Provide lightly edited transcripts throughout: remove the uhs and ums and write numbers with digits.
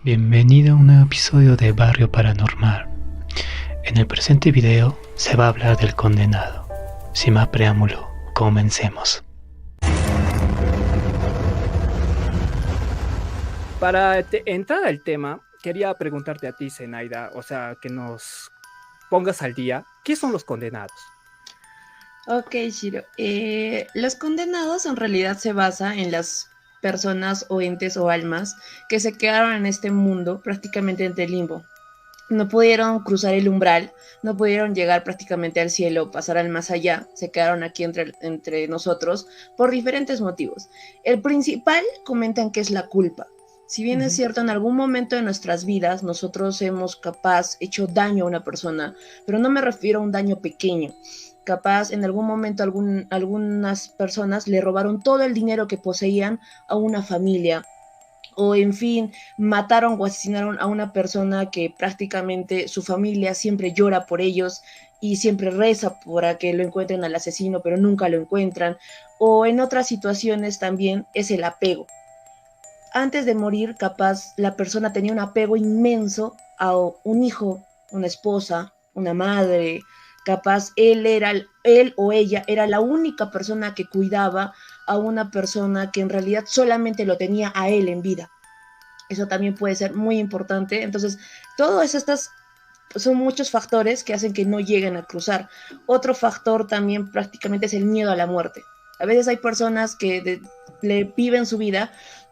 Bienvenido a un nuevo episodio de Barrio Paranormal. En el presente video se va a hablar del condenado. Sin más preámbulo, comencemos. Para entrar al tema, quería preguntarte a ti, Zenaida, o sea, que nos pongas al día, ¿qué son los condenados? Ok, Shiro. Los condenados en realidad se basa en las personas o entes o almas que se quedaron en este mundo prácticamente entre el limbo. No pudieron cruzar el umbral, no pudieron llegar prácticamente al cielo, pasar al más allá, se quedaron aquí entre nosotros por diferentes motivos. El principal comentan que es la culpa. Si bien es cierto, en algún momento de nuestras vidas nosotros hemos capaz hecho daño a una persona, pero no me refiero a un daño pequeño. Capaz en algún momento algunas personas le robaron todo el dinero que poseían a una familia, o en fin, mataron o asesinaron a una persona que prácticamente su familia siempre llora por ellos y siempre reza para que lo encuentren al asesino, pero nunca lo encuentran. O en otras situaciones también es el apego. Antes de morir, capaz la persona tenía un apego inmenso a un hijo, una esposa, una madre. Capaz él o ella era la única persona que cuidaba a una persona que en realidad solamente lo tenía a él en vida. Eso también puede ser muy importante. Entonces, todas estas son muchos factores que hacen que no lleguen a cruzar. Otro factor también prácticamente es el miedo a la muerte. A veces hay personas que le viven su vida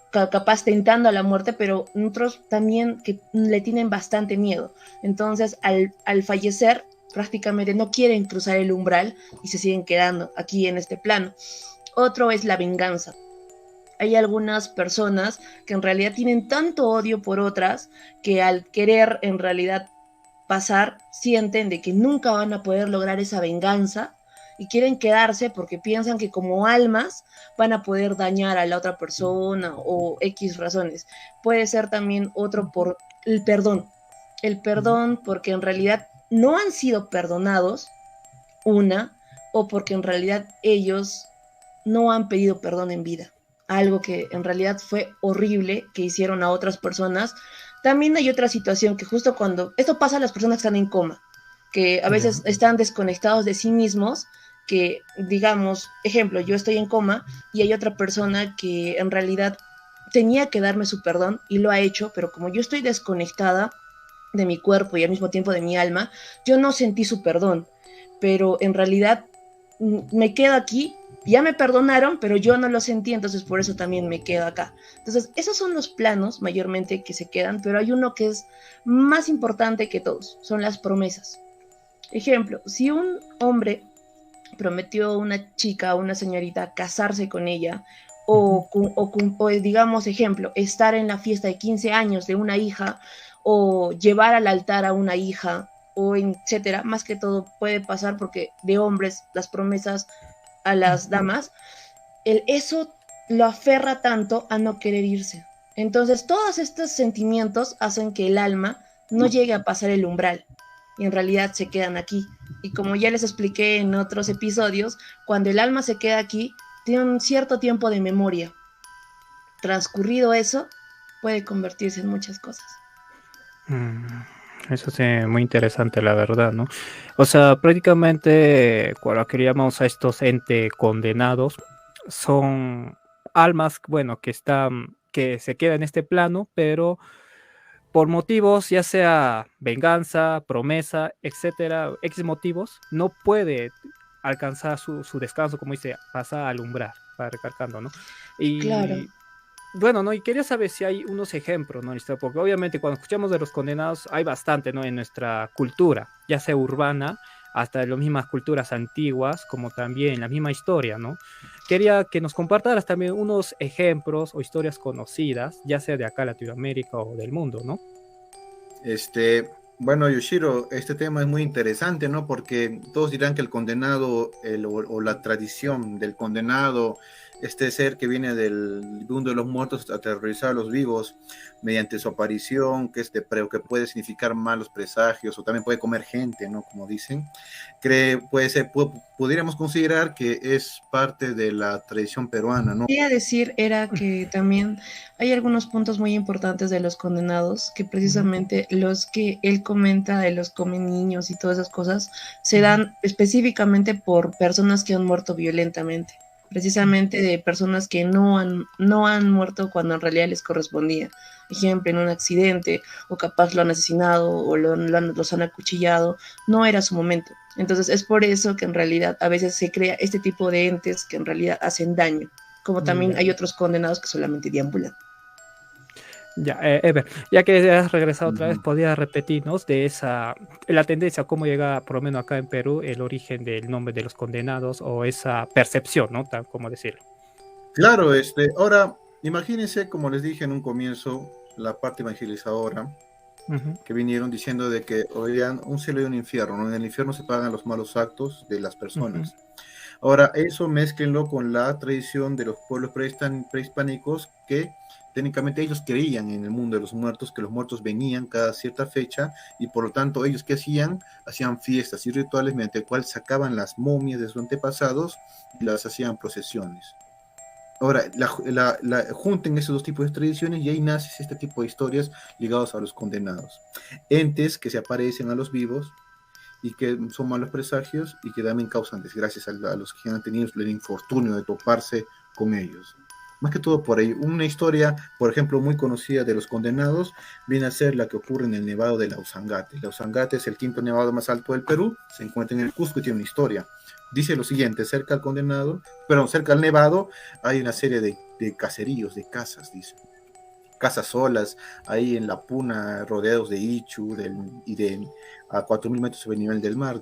capaz tentando a la muerte, pero otros también que le tienen bastante miedo. Entonces, al fallecer, prácticamente no quieren cruzar el umbral y se siguen quedando aquí en este plano. Otro es la venganza. Hay algunas personas que en realidad tienen tanto odio por otras que al querer en realidad pasar sienten de que nunca van a poder lograr esa venganza y quieren quedarse porque piensan que como almas van a poder dañar a la otra persona o X razones. Puede ser también otro por el perdón. El perdón porque en realidad no han sido perdonados, una, o porque en realidad ellos no han pedido perdón en vida. Algo que en realidad fue horrible que hicieron a otras personas. También hay otra situación que justo cuando esto pasa a las personas que están en coma, que a veces están desconectados de sí mismos, que digamos, ejemplo, yo estoy en coma y hay otra persona que en realidad tenía que darme su perdón y lo ha hecho, pero como yo estoy desconectada de mi cuerpo y al mismo tiempo de mi alma, yo no sentí su perdón, pero en realidad me quedo aquí, ya me perdonaron, pero yo no lo sentí, entonces por eso también me quedo acá. Entonces, esos son los planos mayormente que se quedan, pero hay uno que es más importante que todos, son las promesas. Ejemplo, si un hombre prometió a una chica, a una señorita, casarse con ella, o digamos, ejemplo, estar en la fiesta de 15 años de una hija, o llevar al altar a una hija, o etcétera, más que todo puede pasar porque de hombres las promesas a las damas, eso lo aferra tanto a no querer irse. Entonces, todos estos sentimientos hacen que el alma no llegue a pasar el umbral y en realidad se quedan aquí. Y como ya les expliqué en otros episodios, cuando el alma se queda aquí, tiene un cierto tiempo de memoria. Transcurrido eso, puede convertirse en muchas cosas. Eso es muy interesante, la verdad, ¿no? O sea, prácticamente cuando queríamos a estos entes condenados, son almas, bueno, que se quedan en este plano, pero por motivos, ya sea venganza, promesa, etcétera, X motivos, no puede alcanzar su descanso, como dice, pasa al umbral, para recalcando, ¿no? Claro. Y bueno, ¿no? Y quería saber si hay unos ejemplos, ¿no? Porque obviamente cuando escuchamos de los condenados hay bastante, ¿no? En nuestra cultura, ya sea urbana, hasta en las mismas culturas antiguas, como también la misma historia, ¿no? Quería que nos compartaras también unos ejemplos o historias conocidas, ya sea de acá, Latinoamérica o del mundo, ¿no? Bueno, Yoshiro, este tema es muy interesante, ¿no? Porque todos dirán que el condenado o la tradición del condenado este ser que viene del mundo de los muertos a aterrorizar a los vivos mediante su aparición, que que puede significar malos presagios o también puede comer gente, ¿no? Como dicen, puede ser, pudiéramos considerar que es parte de la tradición peruana, ¿no? Quería decir era que también hay algunos puntos muy importantes de los condenados, que precisamente los que él comenta de los come niños y todas esas cosas se dan específicamente por personas que han muerto violentamente, precisamente de personas que no han muerto cuando en realidad les correspondía. Ejemplo, en un accidente, o capaz lo han asesinado, o los han acuchillado, no era su momento. Entonces es por eso que en realidad a veces se crea este tipo de entes que en realidad hacen daño, como también hay otros condenados que solamente deambulan. Ya, Ever, ya que has regresado otra vez, ¿podrías repetirnos de la tendencia, cómo llega, por lo menos acá en Perú, el origen del nombre de los condenados o esa percepción, ¿no? Como decirlo. Claro, ahora, imagínense, como les dije en un comienzo, la parte evangelizadora, que vinieron diciendo de que oigan un cielo y un infierno, ¿no? En el infierno se pagan los malos actos de las personas. Ahora, eso mézclenlo con la tradición de los pueblos prehispánicos que técnicamente ellos creían en el mundo de los muertos, que los muertos venían cada cierta fecha y por lo tanto ellos ¿qué hacían? Hacían fiestas y rituales mediante el cual sacaban las momias de sus antepasados y las hacían procesiones. Ahora, junten esos dos tipos de tradiciones y ahí nace este tipo de historias ligadas a los condenados. Entes que se aparecen a los vivos y que son malos presagios y que también causan desgracias a los que han tenido el infortunio de toparse con ellos. Más que todo por ahí, una historia, por ejemplo, muy conocida de los condenados, viene a ser la que ocurre en el Nevado de Lausangate. Lausangate es el quinto nevado más alto del Perú, se encuentra en el Cusco y tiene una historia. Dice lo siguiente, cerca al Nevado hay una serie de caseríos, de casas, dice. Casas solas, ahí en la Puna, rodeados de Ichu a 4.000 metros sobre el nivel del mar.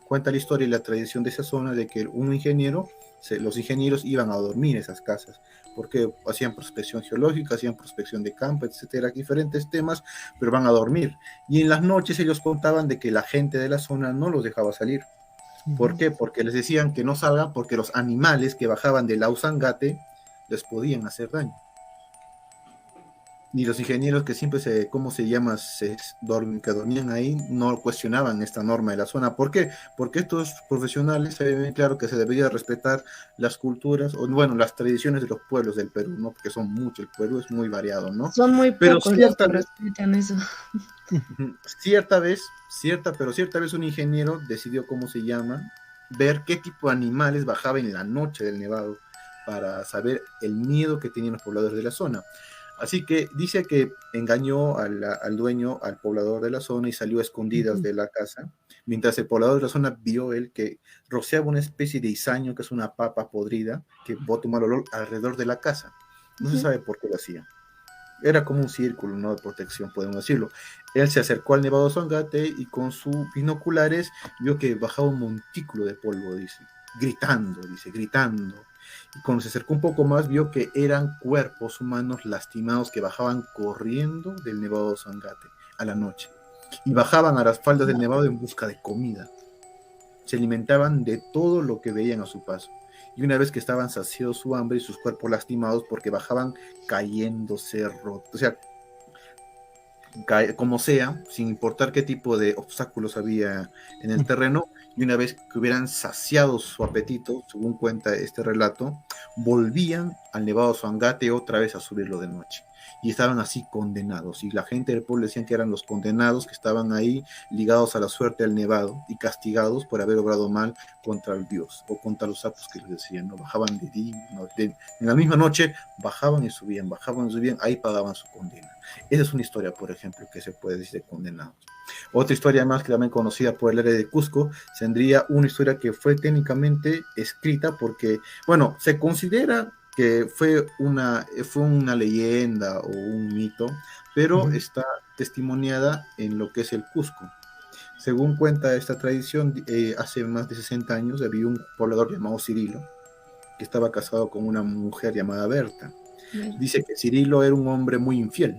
Cuenta la historia y la tradición de esa zona de que los ingenieros iban a dormir en esas casas, porque hacían prospección geológica, hacían prospección de campo, etcétera, diferentes temas, pero van a dormir. Y en las noches ellos contaban de que la gente de la zona no los dejaba salir. ¿Por qué? Porque les decían que no salgan porque los animales que bajaban del Lausangate les podían hacer daño. Y los ingenieros que siempre que dormían ahí, no cuestionaban esta norma de la zona. ¿Por qué? Porque estos profesionales se ven claro que se debería respetar las culturas, las tradiciones de los pueblos del Perú, ¿no? Porque son muchos, el Perú es muy variado, ¿no? Son muy pocos los que respetan eso. Cierta vez un ingeniero decidió, ver qué tipo de animales bajaba en la noche del nevado para saber el miedo que tenían los pobladores de la zona. Así que dice que engañó al dueño, al poblador de la zona y salió a escondidas de la casa, mientras el poblador de la zona vio él que rociaba una especie de izaño, que es una papa podrida, que bota un mal olor alrededor de la casa. No se sabe por qué lo hacía. Era como un círculo, ¿no? De protección, podemos decirlo. Él se acercó al Nevado Lausangate y con sus binoculares vio que bajaba un montículo de polvo, gritando. Y cuando se acercó un poco más, vio que eran cuerpos humanos lastimados que bajaban corriendo del Nevado Lausangate a la noche. Y bajaban a las faldas del Nevado en busca de comida. Se alimentaban de todo lo que veían a su paso. Y una vez que estaban saciados su hambre y sus cuerpos lastimados porque bajaban cayéndose rotos, o sea, como sea, sin importar qué tipo de obstáculos había en el terreno, y una vez que hubieran saciado su apetito, según cuenta este relato, volvían al Nevado Lausangate otra vez a subirlo de noche. Y estaban así condenados, y la gente del pueblo decían que eran los condenados que estaban ahí ligados a la suerte del nevado y castigados por haber obrado mal contra el dios o contra los sapos que les decían, ¿no? Bajaban de día, en la misma noche bajaban y subían, ahí pagaban su condena. Esa es una historia, por ejemplo, que se puede decir de condenados. Otra historia más que también conocida por el área de Cusco, tendría una historia que fue técnicamente escrita porque, se considera que fue una leyenda o un mito, pero está testimoniada en lo que es el Cusco. Según cuenta esta tradición, hace más de 60 años había un poblador llamado Cirilo, que estaba casado con una mujer llamada Berta. Dice que Cirilo era un hombre muy infiel,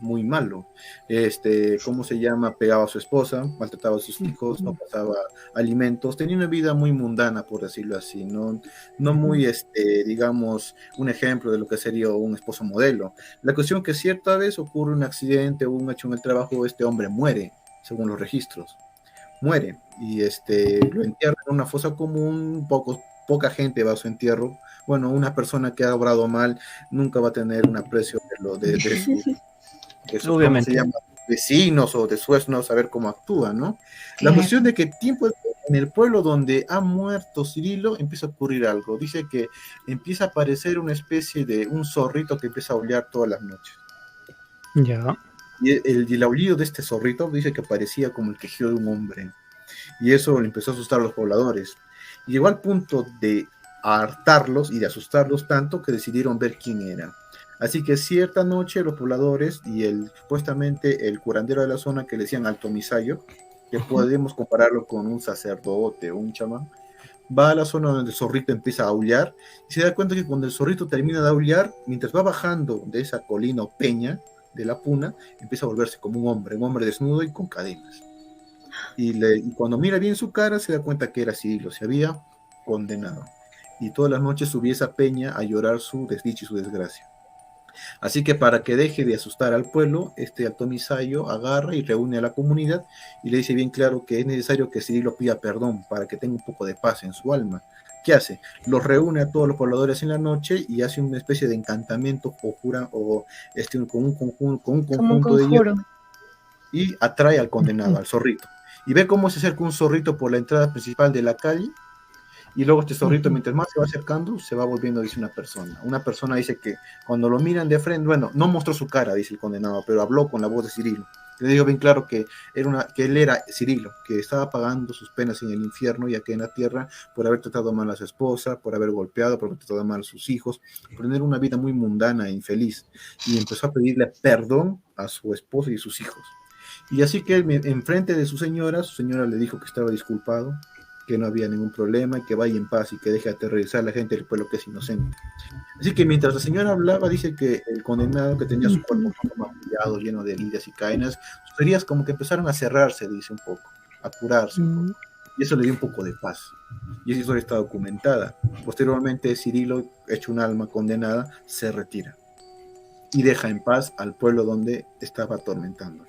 muy malo. ¿Cómo se llama? Pegaba a su esposa, maltrataba a sus hijos, no pasaba alimentos, tenía una vida muy mundana, por decirlo así, no muy, digamos, un ejemplo de lo que sería un esposo modelo. La cuestión que cierta vez ocurre un accidente o un hecho en el trabajo, este hombre muere, según los registros, muere, y lo entierran en una fosa común, poca gente va a su entierro. Bueno, una persona que ha obrado mal nunca va a tener un aprecio de sus ¿cómo se llama? Vecinos o de su no saber cómo actúa, ¿no? La cuestión de que tiempo en el pueblo donde ha muerto Cirilo empieza a ocurrir algo. Dice que empieza a aparecer una especie de un zorrito que empieza a aullar todas las noches. Ya. Y el aullido de este zorrito dice que parecía como el quejido de un hombre. Y eso le empezó a asustar a los pobladores. Y llegó al punto de hartarlos y de asustarlos tanto que decidieron ver quién era. Así que cierta noche los pobladores y supuestamente el curandero de la zona, que le decían Alto Misayo, que podemos compararlo con un sacerdote o un chamán, va a la zona donde el zorrito empieza a aullar y se da cuenta que cuando el zorrito termina de aullar, mientras va bajando de esa colina o peña de la puna, empieza a volverse como un hombre desnudo y con cadenas. Y cuando mira bien su cara se da cuenta que era Cirilo, se había condenado. Y todas las noches subía esa peña a llorar su desdicha y su desgracia. Así que para que deje de asustar al pueblo, Alto Misayo agarra y reúne a la comunidad y le dice bien claro que es necesario que Cirilo pida perdón para que tenga un poco de paz en su alma. ¿Qué hace? Los reúne a todos los pobladores en la noche y hace una especie de encantamiento con un conjunto de ellos y atrae al condenado, al zorrito. Y ve cómo se acerca un zorrito por la entrada principal de la calle. Y luego este zorrito, mientras más se va acercando, se va volviendo, dice una persona. Una persona dice que cuando lo miran de frente, bueno, no mostró su cara, dice el condenado, pero habló con la voz de Cirilo. Le dijo bien claro que él era Cirilo, que estaba pagando sus penas en el infierno y aquí en la tierra por haber tratado mal a su esposa, por haber golpeado, por haber tratado mal a sus hijos, por tener una vida muy mundana e infeliz. Y empezó a pedirle perdón a su esposa y sus hijos. Y así que en frente de su señora le dijo que estaba disculpado, que no había ningún problema y que vaya en paz y que deje aterrorizar a la gente del pueblo que es inocente. Así que mientras la señora hablaba, dice que el condenado, que tenía su cuerpo maquillado, lleno de heridas y cadenas, sus heridas como que empezaron a cerrarse, dice un poco, a curarse un poco. Y eso le dio un poco de paz. Y esa historia está documentada. Posteriormente, Cirilo, hecho un alma condenada, se retira y deja en paz al pueblo donde estaba atormentando.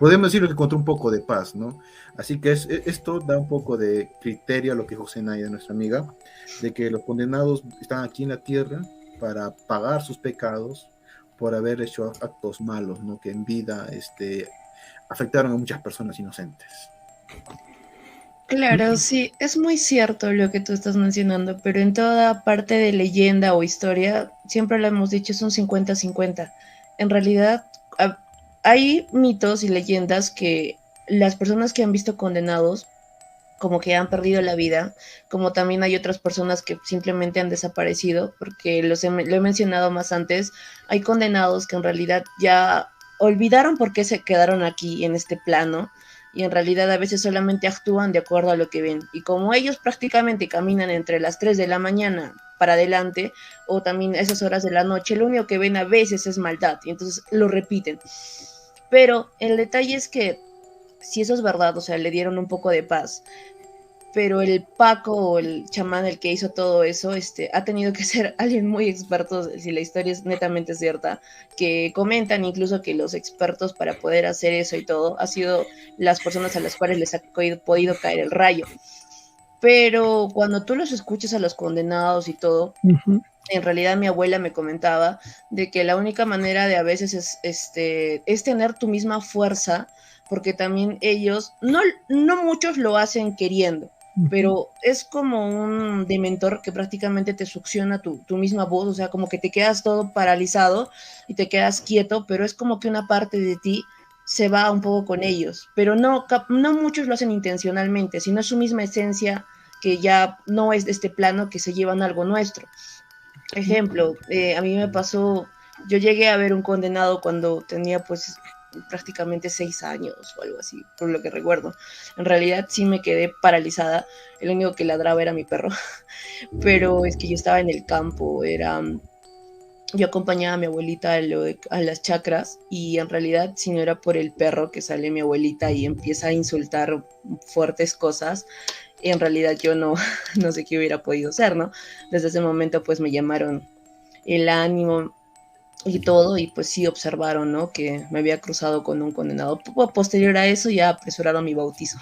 Podemos decir que encontró un poco de paz, ¿no? Así que esto da un poco de criterio a lo que José Naya, nuestra amiga, de que los condenados están aquí en la tierra para pagar sus pecados por haber hecho actos malos, ¿no? Que en vida afectaron a muchas personas inocentes. Claro, sí, es muy cierto lo que tú estás mencionando, pero en toda parte de leyenda o historia, siempre lo hemos dicho, es un 50-50. En realidad, hay mitos y leyendas que las personas que han visto condenados como que han perdido la vida, como también hay otras personas que simplemente han desaparecido, porque lo he mencionado más antes, hay condenados que en realidad ya olvidaron por qué se quedaron aquí en este plano, y en realidad a veces solamente actúan de acuerdo a lo que ven, y como ellos prácticamente caminan entre las 3 de la mañana para adelante, o también esas horas de la noche, lo único que ven a veces es maldad, y entonces lo repiten. Pero el detalle es que si eso es verdad, o sea, le dieron un poco de paz, pero el Paco o el chamán, el que hizo todo eso, ha tenido que ser alguien muy experto, si la historia es netamente cierta, que comentan incluso que los expertos para poder hacer eso y todo, ha sido las personas a las cuales les ha podido caer el rayo. Pero cuando tú los escuchas a los condenados y todo, en realidad mi abuela me comentaba de que la única manera de a veces es tener tu misma fuerza, porque también ellos, no muchos lo hacen queriendo, pero es como un dementor que prácticamente te succiona tu misma voz, o sea, como que te quedas todo paralizado y te quedas quieto, pero es como que una parte de ti se va un poco con ellos, pero no muchos lo hacen intencionalmente, sino es su misma esencia que ya no es de este plano, que se llevan algo nuestro. Ejemplo, a mí me pasó, yo llegué a ver un condenado cuando tenía pues prácticamente 6 años o algo así, por lo que recuerdo. En realidad sí me quedé paralizada, el único que ladraba era mi perro, pero es que yo estaba en el campo, yo acompañaba a mi abuelita a las chacras y en realidad si no era por el perro que sale mi abuelita y empieza a insultar fuertes cosas, en realidad yo no, no sé qué hubiera podido hacer, ¿no? Desde ese momento pues me llamaron el ánimo y todo, y pues sí observaron, ¿no? Que me había cruzado con un condenado. Posterior a eso ya apresuraron mi bautizo,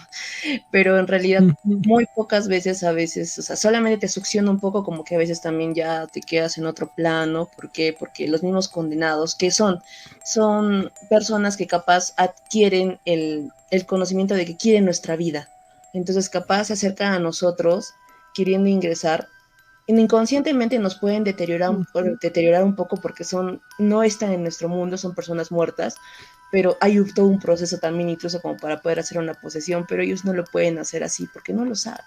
pero en realidad muy pocas veces, a veces, o sea, solamente te succiona un poco, como que a veces también ya te quedas en otro plano. ¿Por qué? Porque los mismos condenados, que son personas que capaz adquieren el conocimiento de que quieren nuestra vida, entonces capaz se acercan a nosotros queriendo ingresar, inconscientemente nos pueden deteriorar un poco porque no están en nuestro mundo, son personas muertas, pero hay todo un proceso también incluso como para poder hacer una posesión, pero ellos no lo pueden hacer así porque no lo saben.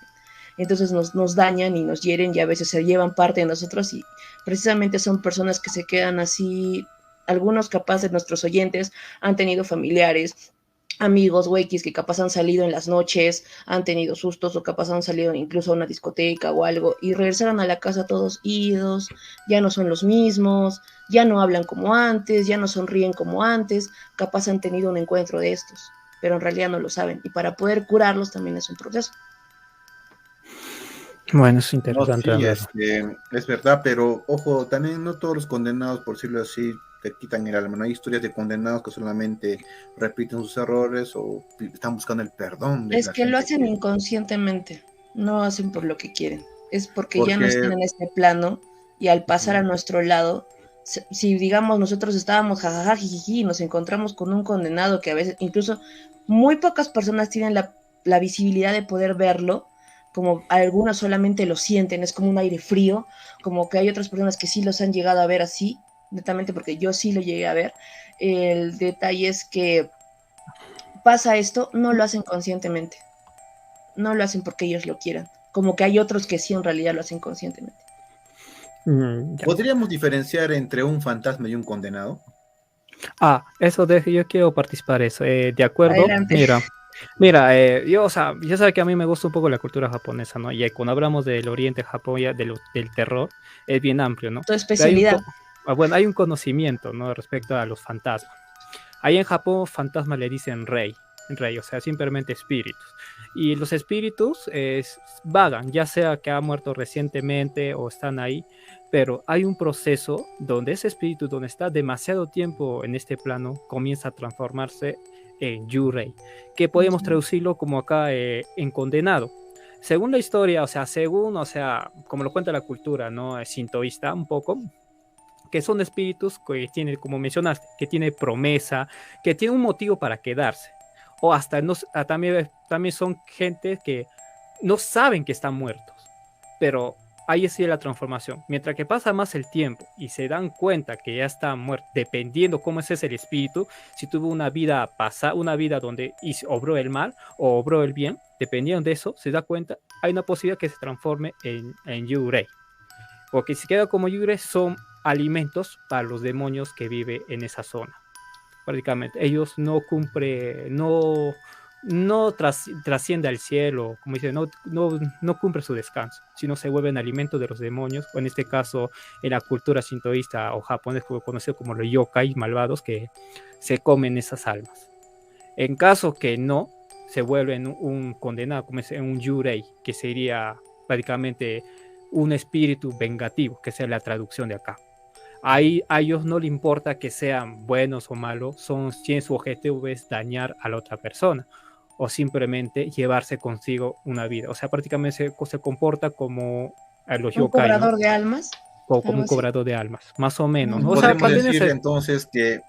Entonces nos dañan y nos hieren y a veces se llevan parte de nosotros y precisamente son personas que se quedan así. Algunos capaz de nuestros oyentes han tenido familiares, amigos X que capaz han salido en las noches, han tenido sustos o capaz han salido incluso a una discoteca o algo y regresaron a la casa todos idos, ya no son los mismos, ya no hablan como antes, ya no sonríen como antes, capaz han tenido un encuentro de estos, pero en realidad no lo saben y para poder curarlos también es un proceso. Bueno, es interesante. No, sí, es verdad, pero ojo, también no todos los condenados, por decirlo así, te quitan el alma. No hay historias de condenados que solamente repiten sus errores o están buscando el perdón. Es que lo hacen inconscientemente, no hacen por lo que quieren, es porque ya no están en este plano y al pasar a nuestro lado, si digamos nosotros estábamos jajaja, jijiji, y nos encontramos con un condenado que a veces incluso muy pocas personas tienen la visibilidad de poder verlo, como algunos solamente lo sienten, es como un aire frío, como que hay otras personas que sí los han llegado a ver así, netamente porque yo sí lo llegué a ver. El detalle es que pasa esto, no lo hacen conscientemente, no lo hacen porque ellos lo quieran, como que hay otros que sí en realidad lo hacen conscientemente. ¿Podríamos diferenciar entre un fantasma y un condenado? Eso yo quiero participar eso, de acuerdo. Adelante. Mira, yo, o sea, ya sabes que a mí me gusta un poco la cultura japonesa, ¿no? Y cuando hablamos del Oriente Japón, ya del terror, es bien amplio, ¿no? Tu especialidad. Bueno, hay un conocimiento, ¿no? Respecto a los fantasmas. Ahí en Japón, fantasma le dicen rey, o sea, simplemente espíritus. Y los espíritus vagan, ya sea que ha muerto recientemente o están ahí, pero hay un proceso donde ese espíritu, donde está demasiado tiempo en este plano, comienza a transformarse en Yurei, que podemos traducirlo como acá en condenado. Según la historia, o sea, como lo cuenta la cultura, ¿no? Sintoísta un poco, que son espíritus que tienen, como mencionaste, que tiene promesa, que tiene un motivo para quedarse. O hasta también son gente que no saben que están muertos, pero ahí sí la transformación. Mientras que pasa más el tiempo y se dan cuenta que ya está muerto, dependiendo cómo es el espíritu, si tuvo una vida donde obró el mal o obró el bien, dependiendo de eso, se da cuenta, hay una posibilidad que se transforme en Yurei. Porque si queda como Yurei, son alimentos para los demonios que viven en esa zona. Prácticamente, ellos no trasciende al cielo, como dice, no cumple su descanso, sino se vuelven alimentos de los demonios, o en este caso, en la cultura sintoísta o japonesa, conocido como los yokai malvados, que se comen esas almas. En caso que no, se vuelven un condenado, como es un yurei, que sería prácticamente un espíritu vengativo, que sea la traducción de acá. Ahí a ellos no le importa que sean buenos o malos, si su objetivo es dañar a la otra persona o simplemente llevarse consigo una vida. O sea, prácticamente se comporta como los yokai, ¿un cobrador, ¿no?, de almas? O como un cobrador de almas, más o menos. O sea, podemos decir entonces que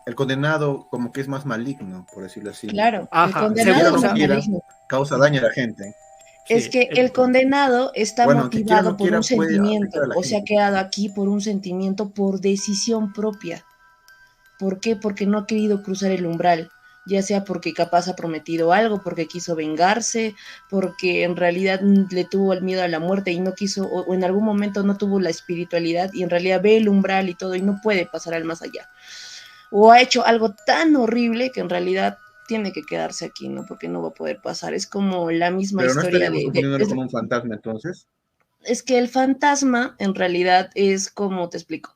el condenado como que es más maligno, por decirlo así. Claro, el condenado es maligno. Causa daño a la gente. Es sí, que el condenado está motivado por un sentimiento, o se ha quedado aquí por un sentimiento, por decisión propia. ¿Por qué? Porque no ha querido cruzar el umbral, ya sea porque capaz ha prometido algo, porque quiso vengarse, porque en realidad le tuvo el miedo a la muerte y no quiso, o en algún momento no tuvo la espiritualidad y en realidad ve el umbral y todo y no puede pasar al más allá. O ha hecho algo tan horrible que en realidad tiene que quedarse aquí, ¿no? Porque no va a poder pasar. Es como la misma historia de... ¿Pero no estaríamos con un fantasma entonces? Es que el fantasma en realidad es como te explico.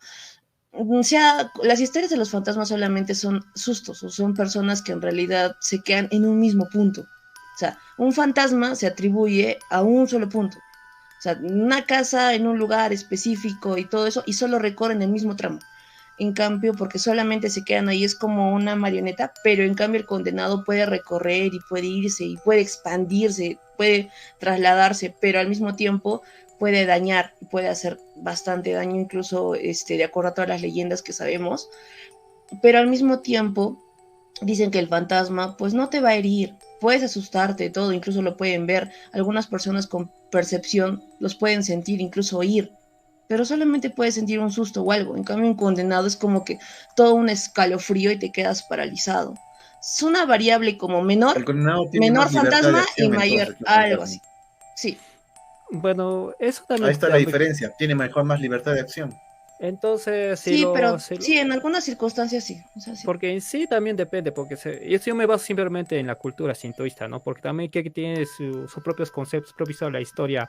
O sea, las historias de los fantasmas solamente son sustos o son personas que en realidad se quedan en un mismo punto. O sea, un fantasma se atribuye a un solo punto. O sea, una casa en un lugar específico y todo eso, y solo recorren el mismo tramo. En cambio, porque solamente se quedan ahí, es como una marioneta, pero en cambio el condenado puede recorrer y puede irse y puede expandirse, puede trasladarse, pero al mismo tiempo puede dañar y puede hacer bastante daño, incluso de acuerdo a todas las leyendas que sabemos, pero al mismo tiempo dicen que el fantasma pues no te va a herir, puedes asustarte, todo, incluso lo pueden ver, algunas personas con percepción los pueden sentir, incluso oír, pero solamente puedes sentir un susto o algo, en cambio un condenado es como que todo un escalofrío y te quedas paralizado. Es una variable como El condenado tiene menor más libertad de fantasma y acción, mayor, entonces, que un algo fantasma. así. Sí, Bueno, eso Ahí también. está la diferencia. Tiene mejor, más libertad de acción. Entonces, sí, pero sí, en algunas circunstancias sí, o sea, sí. porque en sí también depende, porque y eso yo me baso simplemente en la cultura sintoísta, ¿no? Porque también que tiene sus propios conceptos propios a la historia,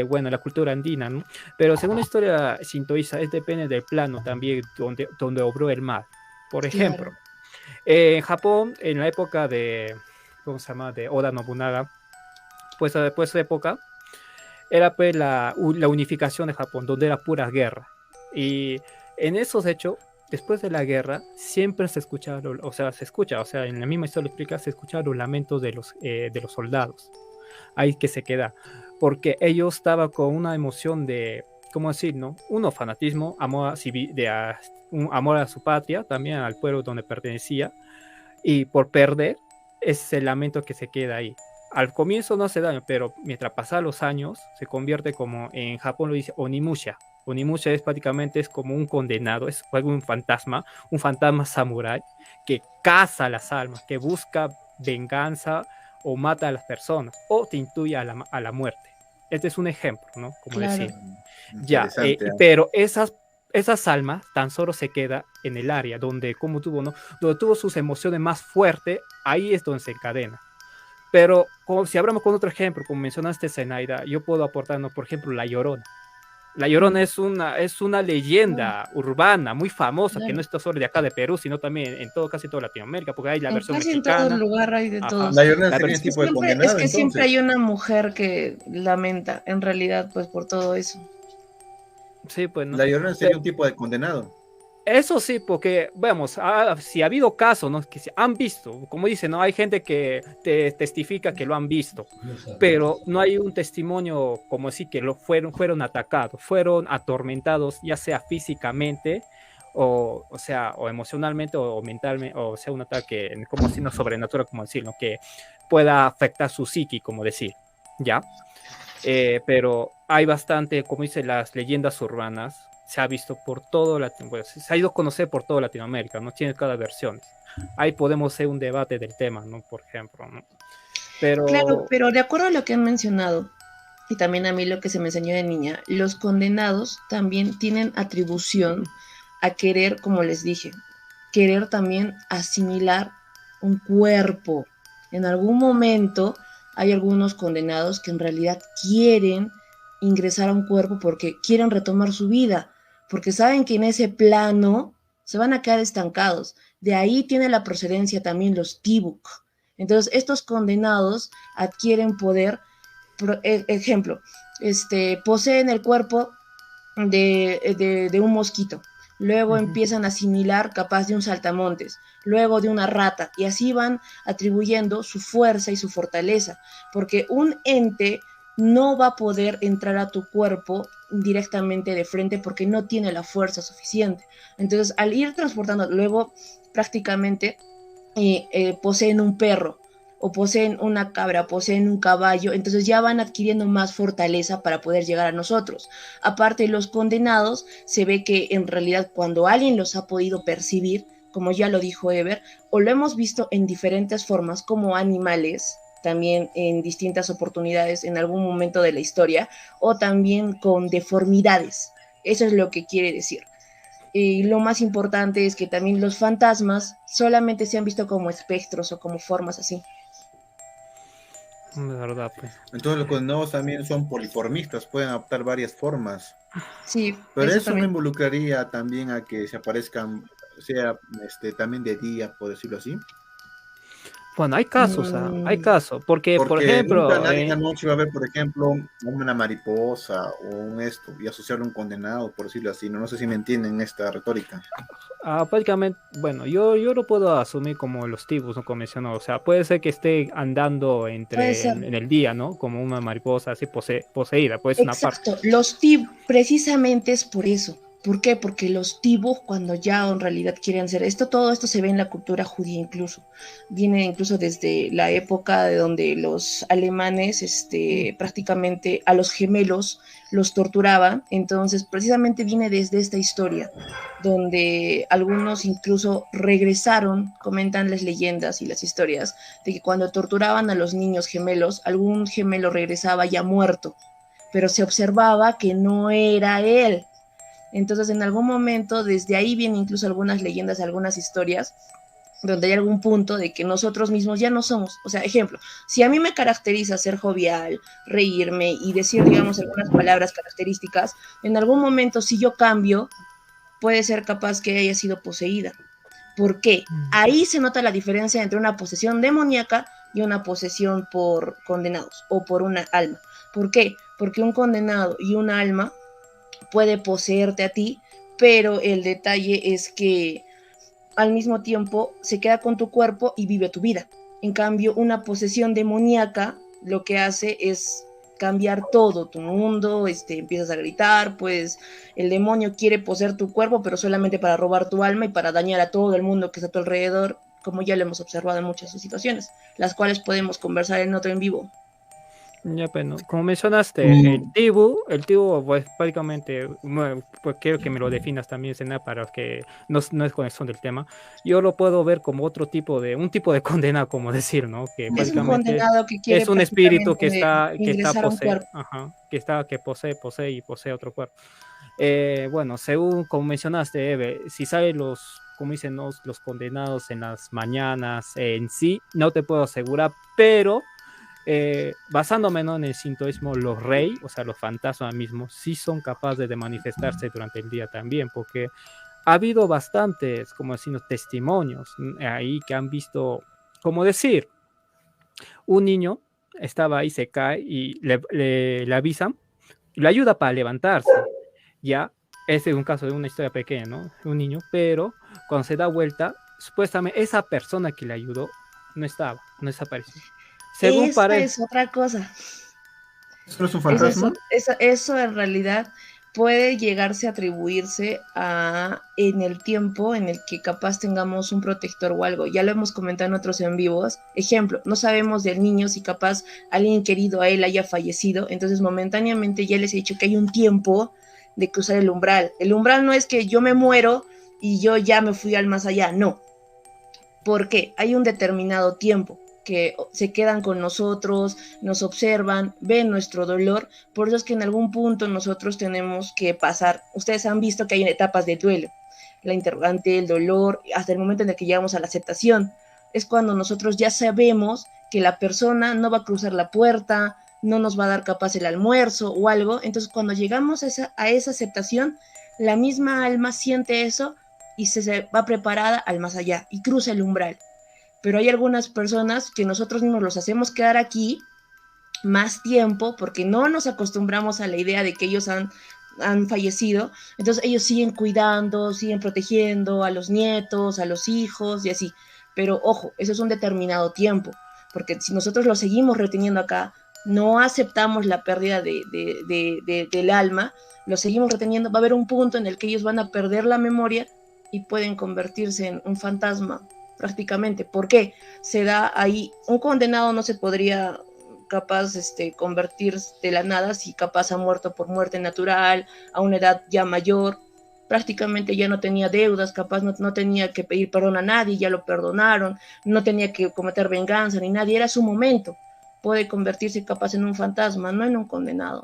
bueno, la cultura andina, ¿no? Pero según la historia sintoísta, es depende del plano también donde obró el mal. Por ejemplo, Claro. en Japón, en la época de, ¿cómo se llama? De Oda Nobunaga, pues después de esa época, era pues la unificación de Japón, donde era pura guerra. Y en esos hechos, después de la guerra, siempre se escucha, o sea, en la misma historia lo explica, se escuchan los lamentos de los soldados. Ahí que se queda, porque ellos estaban con una emoción de, ¿cómo decir, no? Uno, fanatismo, amor un amor a su patria, también al pueblo donde pertenecía, y por perder, es el lamento que se queda ahí. Al comienzo no hace daño, pero mientras pasan los años, se convierte como, en Japón lo dice, Onimusha. Onimusha es prácticamente es como un condenado, es un fantasma samurái que caza las almas, que busca venganza o mata a las personas, o te intuye a la muerte. Este es un ejemplo, ¿no? Como Claro. decir. Ya, Interesante. pero esas almas tan solo se queda en el área donde, como tuvo, ¿no? Donde tuvo sus emociones más fuertes, ahí es donde se encadena. Pero como, si hablamos con otro ejemplo, como mencionaste, Zenaida, yo puedo aportar, ¿no? Por ejemplo, La Llorona. La Llorona es una leyenda urbana muy famosa, que Claro. no está solo de acá de Perú, sino también en todo, casi toda Latinoamérica, porque hay la versión Casi en todo mexicana. lugar hay de Ajá. todos. La Llorona La sería un versión, tipo de Es condenado, que siempre entonces. hay una mujer que lamenta, en realidad, pues por todo eso. sí, pues, ¿no? La Llorona sería un tipo de condenado. Eso sí, porque, vamos, si ha habido casos, ¿no? Que se han visto, como dicen, ¿no? Hay gente que te testifica que lo han visto, pero no hay un testimonio como si que fueron atacados, fueron atormentados, ya sea físicamente, o sea, o emocionalmente, o mentalmente, o sea, un ataque, como así, no sobrenatural, como decirlo, que pueda afectar su psiqui, como decir, ¿ya? Pero hay bastante, como dice, las leyendas urbanas, se ha visto por todo Latinoamérica, se ha ido a conocer por toda Latinoamérica, ¿no? Tiene cada versión. Ahí podemos hacer un debate del tema, ¿no? Por ejemplo, ¿no? Claro, Pero, pero de acuerdo a lo que han mencionado, y también a mí lo que se me enseñó de niña, los condenados también tienen atribución a querer, como les dije, querer también asimilar un cuerpo. En algún momento hay algunos condenados que en realidad quieren ingresar a un cuerpo porque quieren retomar su vida, porque saben que en ese plano se van a quedar estancados. De ahí tiene la procedencia también los Tibuk. Entonces, estos condenados adquieren poder, ejemplo, poseen el cuerpo de un mosquito, luego empiezan a asimilar capaz de un saltamontes, luego de una rata, y así van atribuyendo su fuerza y su fortaleza, porque un ente no va a poder entrar a tu cuerpo directamente de frente porque no tiene la fuerza suficiente. Entonces, al ir transportando, luego prácticamente poseen un perro, o poseen una cabra, poseen un caballo, entonces ya van adquiriendo más fortaleza para poder llegar a nosotros. Aparte, los condenados, se ve que en realidad cuando alguien los ha podido percibir, como ya lo dijo Ever, o lo hemos visto en diferentes formas, como animales, también en distintas oportunidades en algún momento de la historia, o también con deformidades. Eso es lo que quiere decir. Y lo más importante es que también los fantasmas solamente se han visto como espectros o como formas así. De verdad, pues. Entonces los condenados también son poliformistas, pueden adoptar varias formas. Sí, Pero eso eso no también. involucraría también a que se aparezcan, sea también de día, por decirlo así. Bueno, hay casos, hay Mm, casos, porque, por Porque nunca ejemplo, nadie en la noche va a ver, por ejemplo, una mariposa o un esto y asociarlo a un condenado, por decirlo así. No, no sé si me entienden esta retórica. prácticamente, bueno, yo lo puedo asumir como los tipos, ¿no? Como mencionó, o sea, puede ser que esté andando puede entre ser. en el día, ¿no? Como una mariposa así poseída, puede ser una parte. Exacto, los tibos, precisamente es por eso. ¿Por qué? Porque los tibos, cuando ya en realidad quieren ser esto, todo esto se ve en la cultura judía incluso. Viene incluso desde la época de donde los alemanes prácticamente a los gemelos los torturaban. Entonces, precisamente viene desde esta historia, donde algunos incluso regresaron, comentan las leyendas y las historias, de que cuando torturaban a los niños gemelos, algún gemelo regresaba ya muerto, pero se observaba que no era él. Entonces, en algún momento, desde ahí vienen incluso algunas leyendas, algunas historias, donde hay algún punto de que nosotros mismos ya no somos. O sea, ejemplo, si a mí me caracteriza ser jovial, reírme y decir, digamos, algunas palabras características, en algún momento, si yo cambio, puede ser capaz que haya sido poseída. ¿Por qué? Ahí se nota la diferencia entre una posesión demoníaca y una posesión por condenados o por una alma. ¿Por qué? Porque un condenado y un alma puede poseerte a ti, pero el detalle es que al mismo tiempo se queda con tu cuerpo y vive tu vida. En cambio, una posesión demoníaca lo que hace es cambiar todo tu mundo, empiezas a gritar, pues el demonio quiere poseer tu cuerpo, pero solamente para robar tu alma y para dañar a todo el mundo que está a tu alrededor, como ya lo hemos observado en muchas situaciones, las cuales podemos conversar en otro en vivo. Ya, bueno, como mencionaste, Mm, el tibu, pues prácticamente, bueno, pues quiero que me lo definas también, Sena, para que no es conexión del tema. Yo lo puedo ver como un tipo de condena, como decir, ¿no? Que Es un prácticamente condenado que quiere es un espíritu prácticamente que está ingresar a un cuerpo. ajá, que posee y posee otro cuerpo. Bueno, según como mencionaste, Eve, si salen como dicen los condenados en las mañanas en sí, no te puedo asegurar, pero basándome, ¿no? En el sintoísmo, los rey, o sea, los fantasmas mismos, sí son capaces de manifestarse durante el día también, porque ha habido bastantes, como decimos, testimonios ahí que han visto, como decir, un niño estaba ahí, se cae y le avisan, le ayuda para levantarse, ya. Ese es un caso de una historia pequeña, ¿no? Un niño, pero cuando se da vuelta, supuestamente esa persona que le ayudó no desapareció. Según Esa parece. es otra cosa. ¿Eso no es un fantasma? Eso en realidad puede llegarse a atribuirse a en el tiempo en el que capaz tengamos un protector o algo. Ya lo hemos comentado en otros en vivos. Ejemplo, no sabemos del niño si capaz alguien querido a él haya fallecido, entonces momentáneamente ya les he dicho que hay un tiempo de cruzar el umbral. El umbral no es que yo me muero y yo ya me fui al más allá, no. Porque hay un determinado tiempo que se quedan con nosotros, nos observan, ven nuestro dolor, por eso es que en algún punto nosotros tenemos que pasar. Ustedes han visto que hay etapas de duelo, la interrogante, el dolor, hasta el momento en el que llegamos a la aceptación. Es cuando nosotros ya sabemos que la persona no va a cruzar la puerta, no nos va a dar capaz el almuerzo o algo. Entonces cuando llegamos a esa aceptación, la misma alma siente eso y se va preparada al más allá y cruza el umbral. Pero hay algunas personas que nosotros mismos los hacemos quedar aquí más tiempo porque no nos acostumbramos a la idea de que ellos han fallecido, entonces ellos siguen cuidando, siguen protegiendo a los nietos, a los hijos y así. Pero ojo, eso es un determinado tiempo, porque si nosotros lo seguimos reteniendo acá, no aceptamos la pérdida del alma, lo seguimos reteniendo, va a haber un punto en el que ellos van a perder la memoria y pueden convertirse en un fantasma prácticamente. ¿Por qué? Se da ahí, un condenado no se podría capaz convertir de la nada si capaz ha muerto por muerte natural, a una edad ya mayor, prácticamente ya no tenía deudas, capaz no tenía que pedir perdón a nadie, ya lo perdonaron, no tenía que cometer venganza ni nadie, era su momento. Puede convertirse capaz en un fantasma, no en un condenado.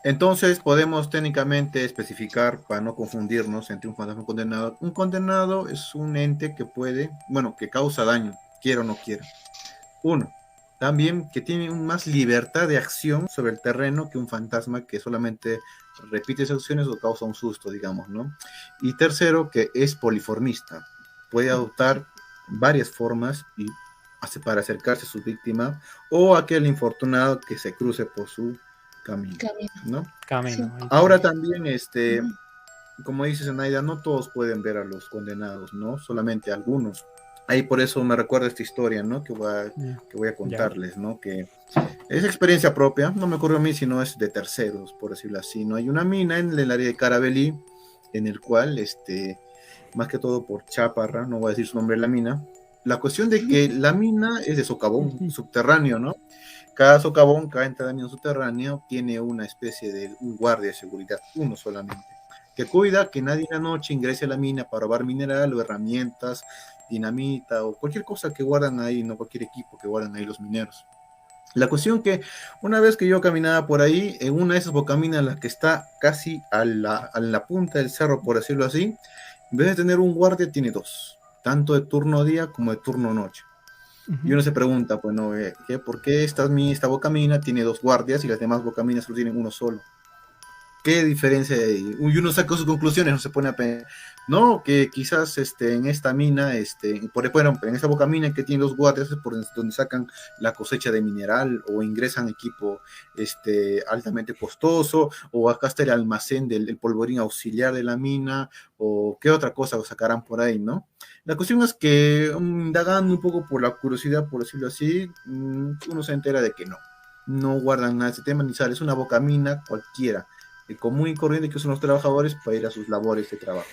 Entonces podemos técnicamente especificar, para no confundirnos entre un fantasma y un condenado. Un condenado es un ente que puede, bueno, que causa daño, quiera o no quiera. Uno. También que tiene más libertad de acción sobre el terreno que un fantasma que solamente repite sus acciones o causa un susto, digamos, ¿no? Y tercero, que es poliformista. Puede adoptar varias formas y para acercarse a su víctima o a aquel infortunado que se cruce por su camino, ¿no? Camino. Sí. Ahora también, Ujú. como dice Zenaida, no todos pueden ver a los condenados, ¿no? Solamente algunos. Ahí por eso me recuerda esta historia, ¿no? Que voy a Ya. contarles, ¿no? Que es experiencia propia, no me ocurrió a mí, sino es de terceros, por decirlo así, ¿no? Hay una mina en el área de Carabelí, en el cual, más que todo por Chaparra, no voy a decir su nombre de la mina, la cuestión de que la mina es de socavón subterráneo, ¿no? Cada socavón, cada entrada de mina subterráneo tiene una especie de un guardia de seguridad, uno solamente, que cuida que nadie en la noche ingrese a la mina para robar mineral o herramientas, dinamita o cualquier cosa que guardan ahí, no cualquier equipo que guardan ahí los mineros. La cuestión que una vez que yo caminaba por ahí, en una de esas bocaminas, la que está casi a la punta del cerro, por decirlo así, en vez de tener un guardia, tiene dos, tanto de turno día como de turno noche. Y uno se pregunta, bueno, ¿por qué esta bocamina tiene dos guardias y las demás bocaminas solo tienen uno solo? ¿Qué diferencia hay? Y uno saca sus conclusiones, no se pone a pensar, no, que quizás en esta mina, bueno, en esta boca mina que tiene los guardias es por donde sacan la cosecha de mineral o ingresan equipo altamente costoso, o acá está el almacén del polvorín auxiliar de la mina, o qué otra cosa sacarán por ahí, ¿no? La cuestión es que, indagando un poco por la curiosidad, por decirlo así, uno se entera de que no guardan nada de ese tema, ni sale, es una boca mina cualquiera, común y corriente que usan los trabajadores para ir a sus labores de trabajo.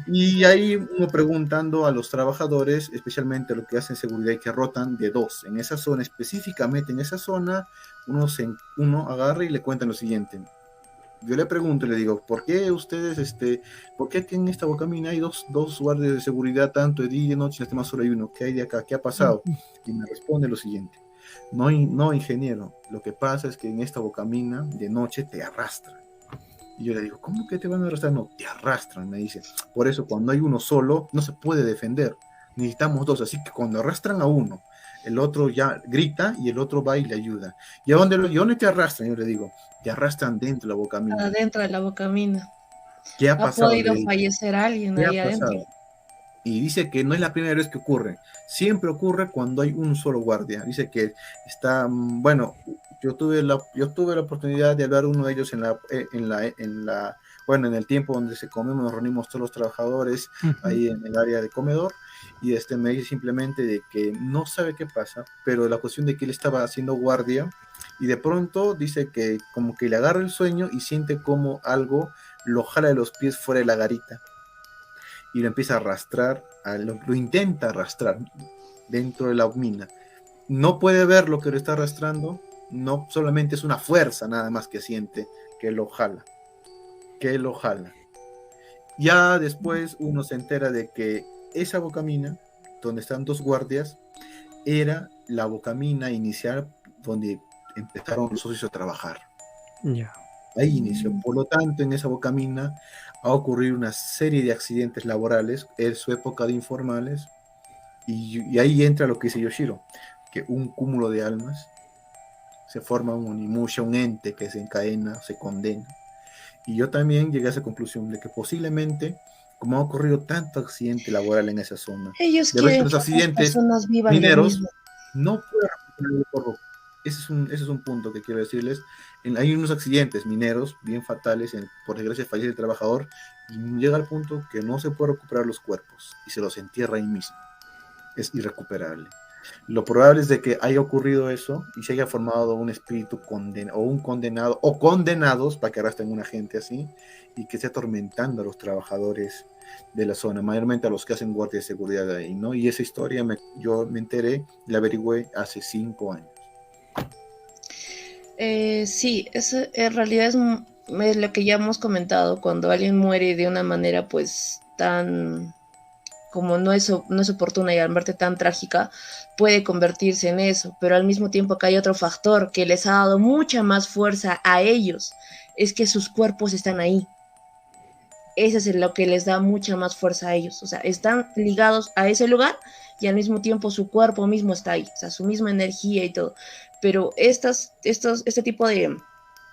Y ahí uno preguntando a los trabajadores, especialmente lo que hacen seguridad y que rotan de dos, en esa zona, específicamente en esa zona, uno agarra y le cuentan lo siguiente. Yo le pregunto y le digo, ¿por qué ustedes, por qué aquí en esta bocamina hay dos guardias de seguridad, tanto de día y de noche, en este más solo hay uno? ¿Qué hay de acá? ¿Qué ha pasado? Y me responde lo siguiente. No, ingeniero, lo que pasa es que en esta bocamina de noche te arrastran. Y yo le digo, ¿cómo que te van a arrastrar? No, te arrastran, me dice. Por eso cuando hay uno solo, no se puede defender. Necesitamos dos, así que cuando arrastran a uno, el otro ya grita y el otro va y le ayuda. ¿Y a dónde te arrastran? Yo le digo, te arrastran dentro de la bocamina. Adentro de la bocamina. ¿Qué ha Ha pasado? podido fallecer alguien ¿Qué ha ahí adentro. pasado? Y dice que no es la primera vez que ocurre, siempre ocurre cuando hay un solo guardia. Dice que está, bueno, yo tuve la oportunidad de hablar uno de ellos bueno, en el tiempo donde nos reunimos todos los trabajadores ahí en el área de comedor, y me dice simplemente de que no sabe qué pasa, pero la cuestión de que él estaba haciendo guardia y de pronto dice que como que le agarra el sueño y siente como algo lo jala de los pies fuera de la garita y lo empieza a arrastrar, lo intenta arrastrar dentro de la mina. No puede ver lo que lo está arrastrando, no solamente es una fuerza nada más que siente que lo jala. Ya después uno se entera de que esa bocamina, donde están dos guardias, era la bocamina inicial donde empezaron los socios a trabajar. Ya. Ahí inició. Por lo tanto, en esa bocamina ha ocurrido una serie de accidentes laborales en su época de informales, y ahí entra lo que dice Yoshiro, que un cúmulo de almas se forma un onimusha, un ente que se encadena, se condena. Y yo también llegué a esa conclusión de que posiblemente, como ha ocurrido tanto accidente laboral en esa zona, Ellos de veces quieren los que las accidentes personas vivan lo mineros mismo. no pueden recuperar el polvo. Ese es un punto que quiero decirles. Hay unos accidentes mineros bien fatales, por desgracia fallece el trabajador y llega al punto que no se puede recuperar los cuerpos y se los entierra ahí mismo. Es irrecuperable. Lo probable es de que haya ocurrido eso y se haya formado un espíritu o un condenado o condenados para que arrastren a una gente así y que esté atormentando a los trabajadores de la zona, mayormente a los que hacen guardia de seguridad ahí, ¿no? Y esa historia yo me enteré, la averigüé hace 5 años. Sí, eso en realidad es lo que ya hemos comentado, cuando alguien muere de una manera pues tan como no es oportuna y al muerte tan trágica, puede convertirse en eso, pero al mismo tiempo que hay otro factor que les ha dado mucha más fuerza a ellos, es que sus cuerpos están ahí. ese es lo que les da mucha más fuerza a ellos. O sea, están ligados a ese lugar y al mismo tiempo su cuerpo mismo está ahí, o sea, su misma energía y todo. Pero este tipo de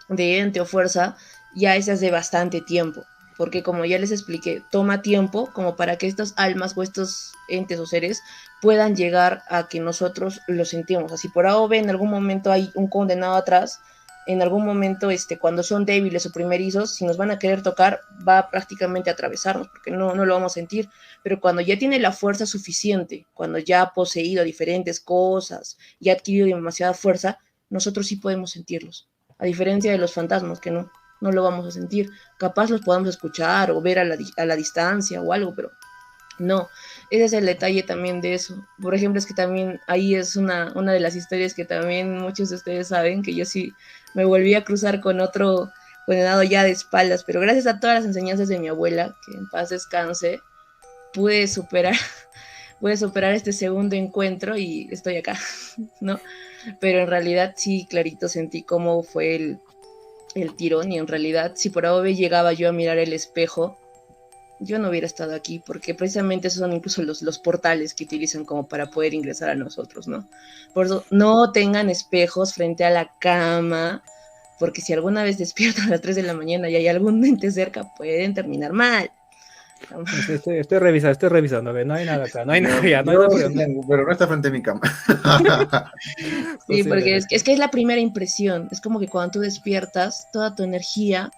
ente o fuerza ya es de bastante tiempo, porque como ya les expliqué, toma tiempo como para que estas almas o estos entes o seres puedan llegar a que nosotros lo sentimos. Así por A o B en algún momento hay un condenado atrás, en algún momento cuando son débiles o primerizos, si nos van a querer tocar, va prácticamente a atravesarnos, porque no lo vamos a sentir. Pero cuando ya tiene la fuerza suficiente, cuando ya ha poseído diferentes cosas y ha adquirido demasiada fuerza, nosotros sí podemos sentirlos. A diferencia de los fantasmas, que no lo vamos a sentir. Capaz los podamos escuchar o ver a la distancia o algo, pero no. Ese es el detalle también de eso. Por ejemplo, es que también ahí es una de las historias que también muchos de ustedes saben, que yo sí me volví a cruzar con otro condenado ya de espaldas, pero gracias a todas las enseñanzas de mi abuela, que en paz descanse, pude superar este segundo encuentro y estoy acá, ¿no? Pero en realidad sí, clarito sentí cómo fue el tirón, y en realidad si por ahora llegaba yo a mirar el espejo, yo no hubiera estado aquí, porque precisamente esos son incluso los portales que utilizan como para poder ingresar a nosotros, ¿no? Por eso no tengan espejos frente a la cama, porque si alguna vez despiertan a las 3 de la mañana y hay algún ente cerca, pueden terminar mal. Estoy revisando, a ver, no hay nada acá, no hay nada, ya, no hay nada, pero no está frente a mi cama. Sí, porque es que es la primera impresión, es como que cuando tú despiertas, toda tu energía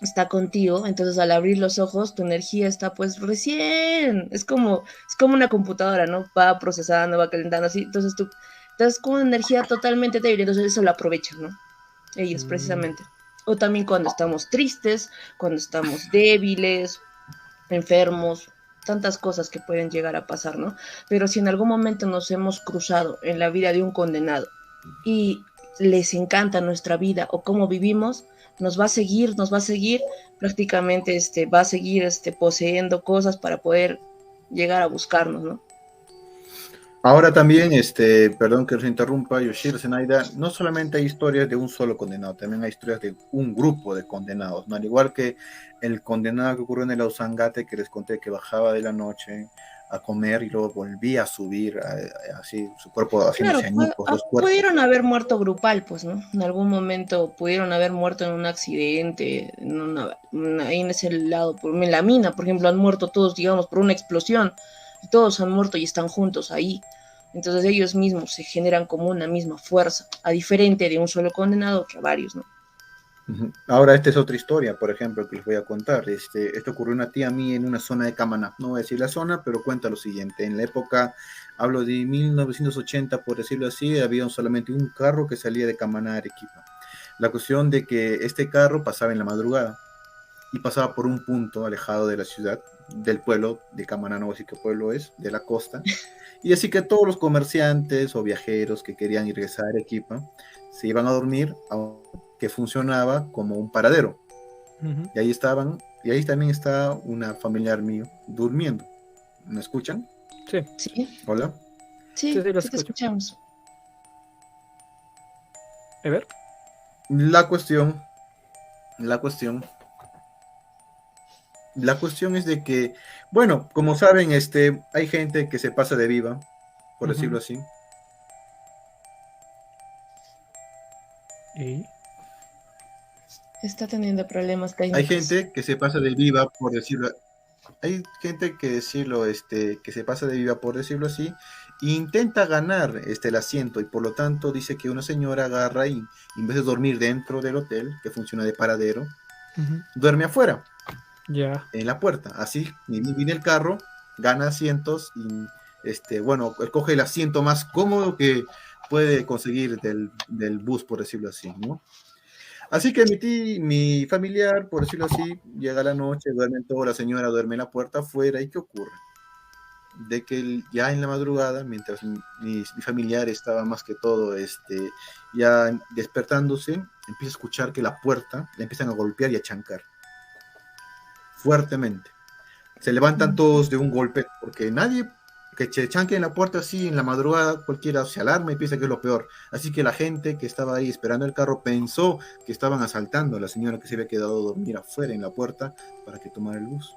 está contigo, entonces al abrir los ojos, tu energía está pues recién, es como una computadora, ¿no? Va procesando, va calentando así, entonces tú estás con una energía totalmente débil, entonces eso lo aprovechan, ¿no? Ellos precisamente. O también cuando estamos tristes, cuando estamos débiles, enfermos, tantas cosas que pueden llegar a pasar, ¿no? Pero si en algún momento nos hemos cruzado en la vida de un condenado y les encanta nuestra vida o cómo vivimos, nos va a seguir, prácticamente va a seguir poseyendo cosas para poder llegar a buscarnos, ¿no? Ahora también, perdón que los interrumpa, Yoshiro Zenaida, no solamente hay historias de un solo condenado, también hay historias de un grupo de condenados, ¿no? Al igual que el condenado que ocurrió en el Ausangate, que les conté que bajaba de la noche a comer y luego volvía a subir, así su cuerpo haciéndose añicos, los cuerpos. Pudieron haber muerto grupal, pues, ¿no? En algún momento pudieron haber muerto en un accidente, ahí en ese lado, en la mina, por ejemplo, han muerto todos, digamos, por una explosión, y todos han muerto y están juntos ahí. Entonces ellos mismos se generan como una misma fuerza, a diferente de un solo condenado que a varios, ¿no? Ahora, esta es otra historia, por ejemplo, que les voy a contar. Esto ocurrió una tía mía en una zona de Camaná. No voy a decir la zona, pero cuenta lo siguiente. En la época, hablo de 1980, por decirlo así, había solamente un carro que salía de Camaná a Arequipa. La cuestión de que este carro pasaba en la madrugada y pasaba por un punto alejado de la ciudad, del pueblo de Camaná, no voy a decir qué pueblo es, de la costa. Y así que todos los comerciantes o viajeros que querían ingresar a Arequipa se iban a dormir que funcionaba como un paradero. Y ahí estaban, y ahí también está una familiar mío durmiendo. ¿Me escuchan? Sí. ¿Sí? ¿Hola? Sí, te escuchamos. A ver. La cuestión es de que, bueno, como saben, hay gente que se pasa de viva, por decirlo así. ¿Y? Está teniendo problemas técnicos. Hay gente que se pasa de viva, por decirlo. Hay gente que que se pasa de viva, por decirlo así, e intenta ganar el asiento, y por lo tanto dice que una señora agarra y en vez de dormir dentro del hotel, que funciona de paradero, duerme afuera, en la puerta. Así viene el carro, gana asientos y bueno, coge el asiento más cómodo que puede conseguir del bus, por decirlo así, ¿no? Así que mi familiar, por decirlo así, llega la noche, duerme todo, la señora duerme en la puerta afuera. ¿Y qué ocurre? De que ya en la madrugada, mientras mi familiar estaba más que todo ya despertándose, empieza a escuchar que la puerta le empiezan a golpear y a chancar fuertemente. Se levantan todos de un golpe, porque nadie que se chanquen la puerta así en la madrugada, cualquiera se alarma y piensa que es lo peor. Así que la gente que estaba ahí esperando el carro pensó que estaban asaltando a la señora que se había quedado a dormir afuera en la puerta para que tomara el bus.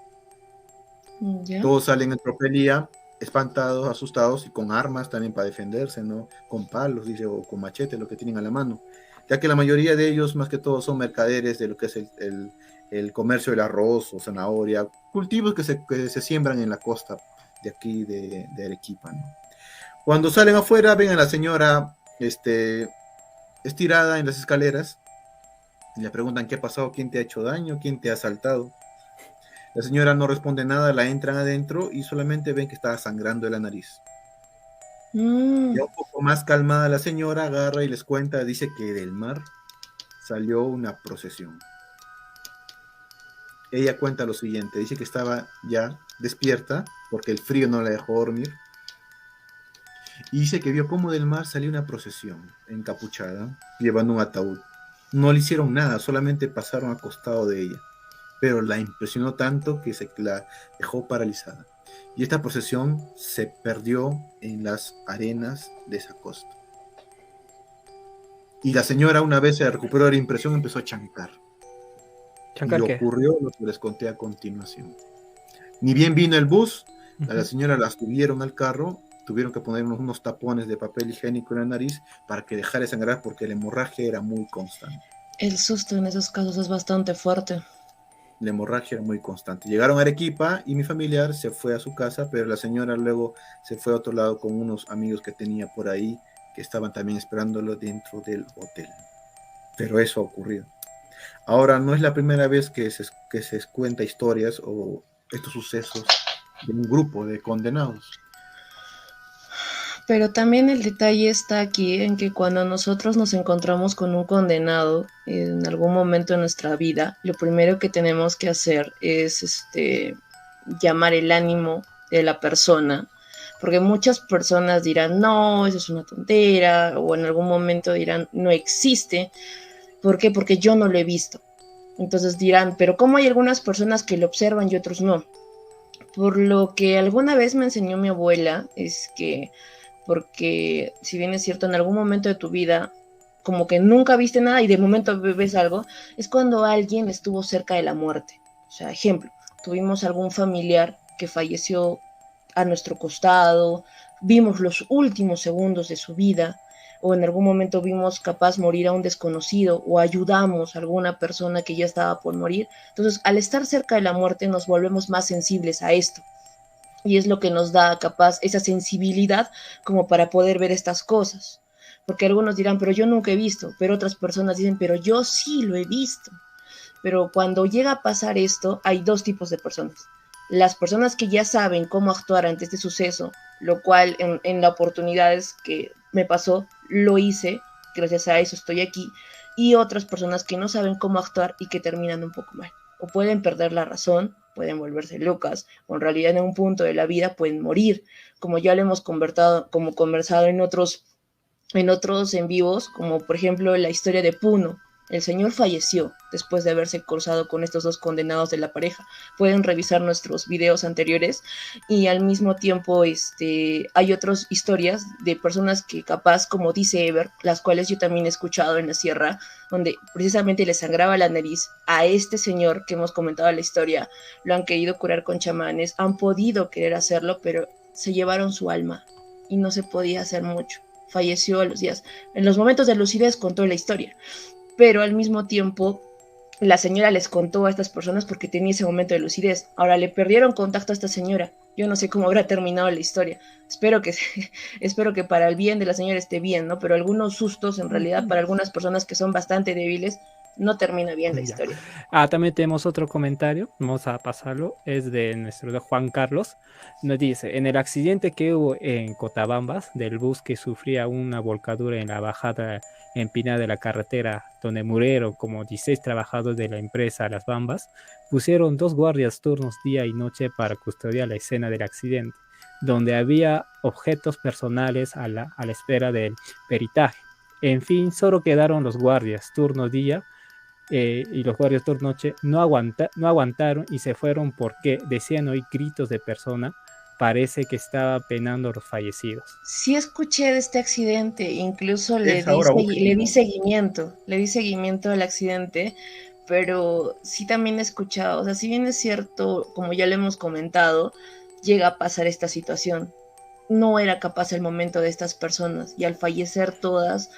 ¿Ya? Todos salen en tropelía, espantados, asustados y con armas también para defenderse, ¿no? Con palos, dice, o con machetes, lo que tienen a la mano. Ya que la mayoría de ellos, más que todo, son mercaderes de lo que es el comercio del arroz o zanahoria, cultivos que se siembran en la costa de aquí de Arequipa, ¿no? Cuando salen afuera, ven a la señora estirada en las escaleras y le preguntan qué ha pasado, quién te ha hecho daño, quién te ha asaltado. La señora no responde nada, la entran adentro y solamente ven que está sangrando de la nariz. Mm, Ya un poco más calmada la señora agarra y les cuenta, dice que del mar salió una procesión. Ella cuenta lo siguiente, dice que estaba ya despierta porque el frío no la dejó dormir y dice que vio cómo del mar salió una procesión encapuchada llevando un ataúd. No le hicieron nada, solamente pasaron al costado de ella, pero la impresionó tanto que se la dejó paralizada. Y esta procesión se perdió en las arenas de esa costa. Y la señora, una vez se recuperó de la impresión, empezó a chancar. ¿Chancar Y qué? ocurrió lo que les conté a continuación. Ni bien vino el bus, a la señora la subieron al carro, tuvieron que poner unos tapones de papel higiénico en la nariz para que dejara de sangrar porque la hemorragia era muy constante. el susto en esos casos es bastante fuerte. La hemorragia era muy constante. Llegaron a Arequipa y mi familiar se fue a su casa, pero la señora luego se fue a otro lado con unos amigos que tenía por ahí que estaban también esperándolo dentro del hotel. Pero eso ha ocurrido. Ahora, no es la primera vez que se cuenta historias o estos sucesos de un grupo de condenados. Pero también el detalle está aquí en que cuando nosotros nos encontramos con un condenado en algún momento de nuestra vida, lo primero que tenemos que hacer es llamar el ánimo de la persona, porque muchas personas dirán, no, eso es una tontera, o en algún momento dirán, no existe. ¿Por qué? Porque yo no lo he visto. Entonces dirán, pero ¿cómo hay algunas personas que lo observan y otros no? Por lo que alguna vez me enseñó mi abuela, es que, porque si bien es cierto, en algún momento de tu vida, como que nunca viste nada y de momento ves algo, es cuando alguien estuvo cerca de la muerte. O sea, ejemplo, tuvimos algún familiar que falleció a nuestro costado, vimos los últimos segundos de su vida, o en algún momento vimos capaz morir a un desconocido, o ayudamos a alguna persona que ya estaba por morir. Entonces, al estar cerca de la muerte, nos volvemos más sensibles a esto. Y es lo que nos da capaz esa sensibilidad como para poder ver estas cosas. Porque algunos dirán, pero yo nunca he visto, pero otras personas dicen, pero yo sí lo he visto. Pero cuando llega a pasar esto, hay dos tipos de personas. Las personas que ya saben cómo actuar ante este suceso, lo cual en la oportunidades que me pasó, lo hice, gracias a eso estoy aquí, y otras personas que no saben cómo actuar y que terminan un poco mal. O pueden perder la razón, pueden volverse locas, o en realidad en un punto de la vida pueden morir, como ya lo hemos conversado en otros en vivos, como por ejemplo la historia de Puno. El señor falleció después de haberse cruzado con estos dos condenados de la pareja. Pueden revisar nuestros videos anteriores y al mismo tiempo hay otras historias de personas que capaz, como dice Ever, las cuales yo también he escuchado en la sierra, donde precisamente le sangraba la nariz a este señor que hemos comentado la historia, lo han querido curar con chamanes, han podido querer hacerlo, pero se llevaron su alma y no se podía hacer mucho. Falleció a los días. En los momentos de lucidez contó la historia, pero al mismo tiempo la señora les contó a estas personas porque tenía ese momento de lucidez. Ahora le perdieron contacto a esta señora. Yo no sé cómo habrá terminado la historia. Espero que para el bien de la señora esté bien, ¿no? Pero algunos sustos, en realidad, para algunas personas que son bastante débiles, no termina bien la historia. También tenemos otro comentario, vamos a pasarlo, es de nuestro Juan Carlos. Nos dice, en el accidente que hubo en Cotabambas, del bus que sufría una volcadura en la bajada empinada de la carretera, donde murieron como 16 trabajadores de la empresa Las Bambas, pusieron 2 guardias turnos día y noche para custodiar la escena del accidente, donde había objetos personales a la espera del peritaje. En fin, solo quedaron los guardias turno día y los guardias turno noche no aguantaron y se fueron porque decían oír gritos de persona parece que estaba penando a los fallecidos. Sí escuché de este accidente, incluso Es ahora último. le di seguimiento al accidente, pero sí también he escuchado, o sea, si bien es cierto, como ya lo hemos comentado, llega a pasar esta situación. No era capaz el momento de estas personas y al fallecer todas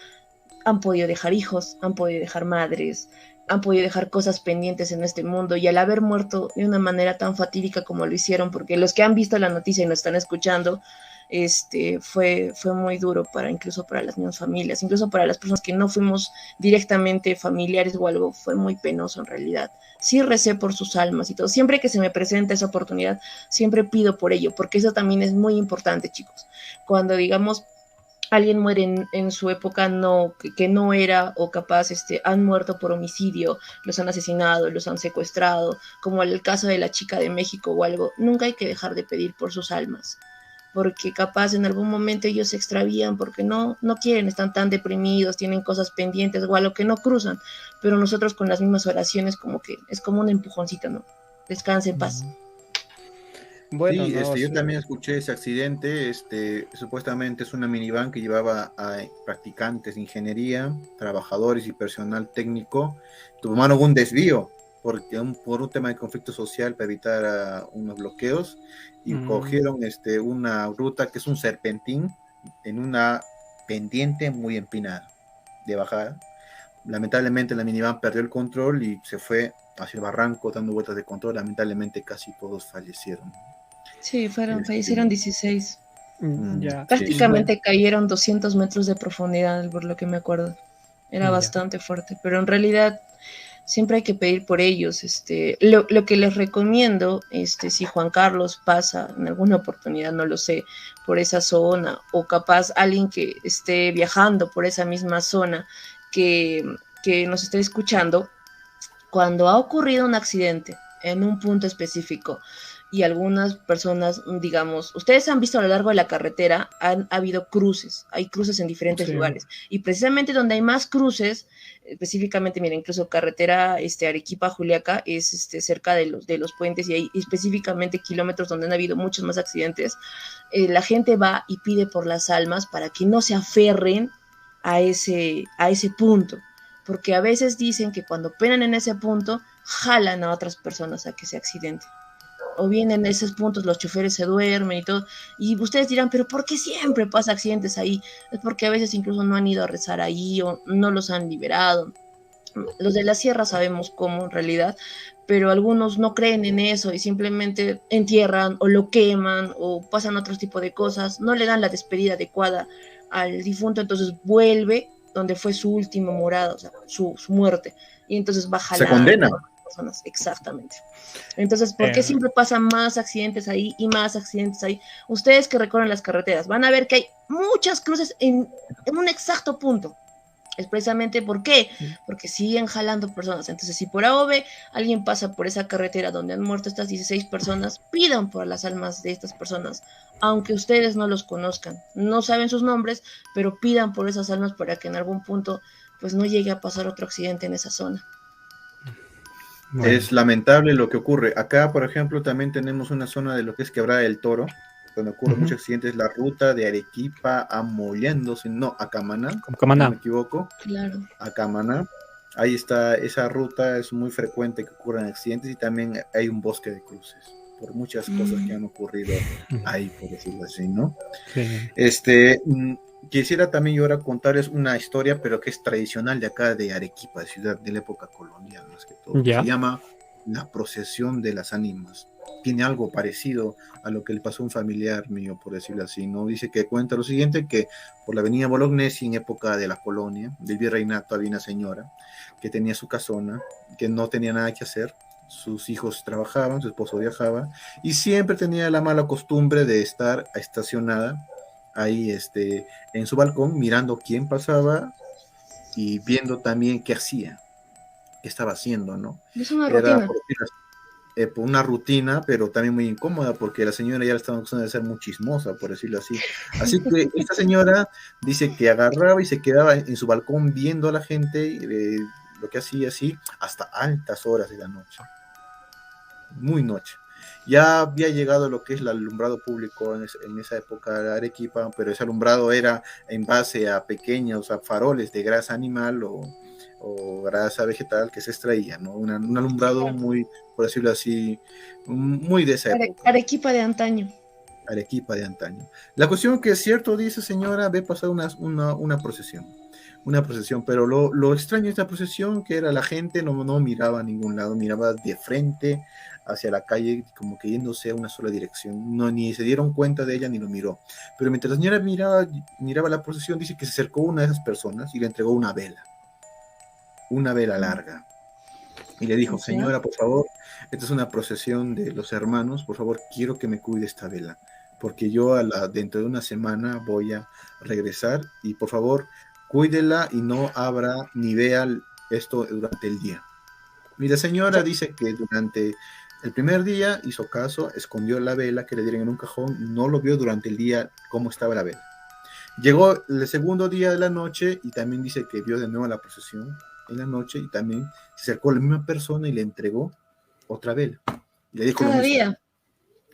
han podido dejar hijos, han podido dejar madres, han podido dejar cosas pendientes en este mundo y al haber muerto de una manera tan fatídica como lo hicieron, porque los que han visto la noticia y nos están escuchando, fue muy duro para incluso para las mismas familias, incluso para las personas que no fuimos directamente familiares o algo, fue muy penoso en realidad. Sí recé por sus almas y todo. Siempre que se me presenta esa oportunidad, siempre pido por ello, porque eso también es muy importante, chicos. Cuando digamos alguien muere en su época que no era o capaz han muerto por homicidio, los han asesinado, los han secuestrado, como el caso de la chica de México o algo, nunca hay que dejar de pedir por sus almas, porque capaz en algún momento ellos se extravían porque no quieren, están tan deprimidos, tienen cosas pendientes o algo que no cruzan, pero nosotros con las mismas oraciones como que es como un empujoncito, ¿no? Descanse en paz. Bueno, Sí, no, yo sí. también escuché ese accidente. Supuestamente es una minivan que llevaba a practicantes de ingeniería, trabajadores y personal técnico. Tomaron un desvío porque por un tema de conflicto social para evitar unos bloqueos y cogieron una ruta que es un serpentín en una pendiente muy empinada de bajada. Lamentablemente la minivan perdió el control y se fue hacia el barranco dando vueltas de control. Lamentablemente casi todos fallecieron. Sí, fallecieron 16. Ya, sí, bueno, Prácticamente cayeron 200 metros de profundidad, por lo que me acuerdo. Era ya. bastante fuerte, pero en realidad siempre hay que pedir por ellos. Lo que les recomiendo, si Juan Carlos pasa en alguna oportunidad, no lo sé, por esa zona, o capaz alguien que esté viajando por esa misma zona, que nos esté escuchando, cuando ha ocurrido un accidente en un punto específico y algunas personas, digamos, ustedes han visto a lo largo de la carretera, ha habido cruces, hay cruces en diferentes Sí. lugares y precisamente donde hay más cruces, específicamente, mira, incluso carretera Arequipa-Juliaca es cerca de los puentes y hay específicamente kilómetros donde han habido muchos más accidentes. La gente va y pide por las almas para que no se aferren a ese punto, porque a veces dicen que cuando penan en ese punto, jalan a otras personas a que se accidenten. O bien en esos puntos los choferes se duermen y todo. Y ustedes dirán, pero ¿por qué siempre pasa accidentes ahí? Es porque a veces incluso no han ido a rezar ahí o no los han liberado. Los de la sierra sabemos cómo en realidad, pero algunos no creen en eso y simplemente entierran o lo queman o pasan otro tipo de cosas, no le dan la despedida adecuada al difunto, entonces vuelve donde fue su última morada, o sea, su muerte, y entonces va Se jalando condena. a las personas, exactamente. Entonces, ¿por qué siempre pasan más accidentes ahí y más accidentes ahí? Ustedes que recorren las carreteras van a ver que hay muchas cruces en un exacto punto. Es precisamente ¿por qué? Porque siguen jalando personas. Entonces, si por AOV alguien pasa por esa carretera donde han muerto estas 16 personas, pidan por las almas de estas personas, aunque ustedes no los conozcan, no saben sus nombres, pero pidan por esas almas para que en algún punto pues no llegue a pasar otro accidente en esa zona. Bueno. Es lamentable lo que ocurre. Acá, por ejemplo, también tenemos una zona de lo que es Quebrada del Toro, donde ocurren muchos accidentes, la ruta de Arequipa a Mollendo, no, a Camaná, no me equivoco. Claro. A Camaná. Ahí está, esa ruta es muy frecuente que ocurran accidentes y también hay un bosque de cruces, por muchas cosas que han ocurrido ahí, por decirlo así, ¿no? Sí. Quisiera también yo ahora contarles una historia, pero que es tradicional de acá de Arequipa, de ciudad de la época colonial, más que todo. Se llama la procesión de las ánimas. Tiene algo parecido a lo que le pasó a un familiar mío, por decirlo así, ¿no? Dice que cuenta lo siguiente, que por la avenida Bolognesi, en época de la colonia, del virreinato, había una señora que tenía su casona, que no tenía nada que hacer, sus hijos trabajaban, su esposo viajaba, y siempre tenía la mala costumbre de estar estacionada ahí en su balcón, mirando quién pasaba y viendo también qué hacía, qué estaba haciendo, ¿no? Es una rutina. Por una rutina, pero también muy incómoda, porque la señora ya la estaba acusando de ser muy chismosa, por decirlo así. Así que esta señora dice que agarraba y se quedaba en su balcón viendo a la gente, lo que hacía así, hasta altas horas de la noche. Muy noche. Ya había llegado lo que es el alumbrado público en esa época de Arequipa, pero ese alumbrado era en base a pequeños faroles de grasa animal o grasa vegetal que se extraía, ¿no? Un alumbrado muy, por decirlo así, muy de esa época. Arequipa de antaño. Arequipa de antaño. La cuestión que es cierto, dice señora, ve pasar una procesión. Una procesión, pero lo extraño de esta procesión que era la gente no miraba a ningún lado, miraba de frente hacia la calle, como que yéndose a una sola dirección. No, ni se dieron cuenta de ella ni lo miró. Pero mientras la señora miraba la procesión, dice que se acercó una de esas personas y le entregó una vela larga. Y le dijo, señora, por favor, esta es una procesión de los hermanos, por favor, quiero que me cuide esta vela, porque yo dentro de una semana voy a regresar y por favor, cuídela y no abra ni vea esto durante el día. Y la señora dice que durante el primer día hizo caso, escondió la vela que le dieron en un cajón, no lo vio durante el día cómo estaba la vela. Llegó el segundo día de la noche y también dice que vio de nuevo la procesión en la noche y también se acercó a la misma persona y le entregó otra vela. Y le dijo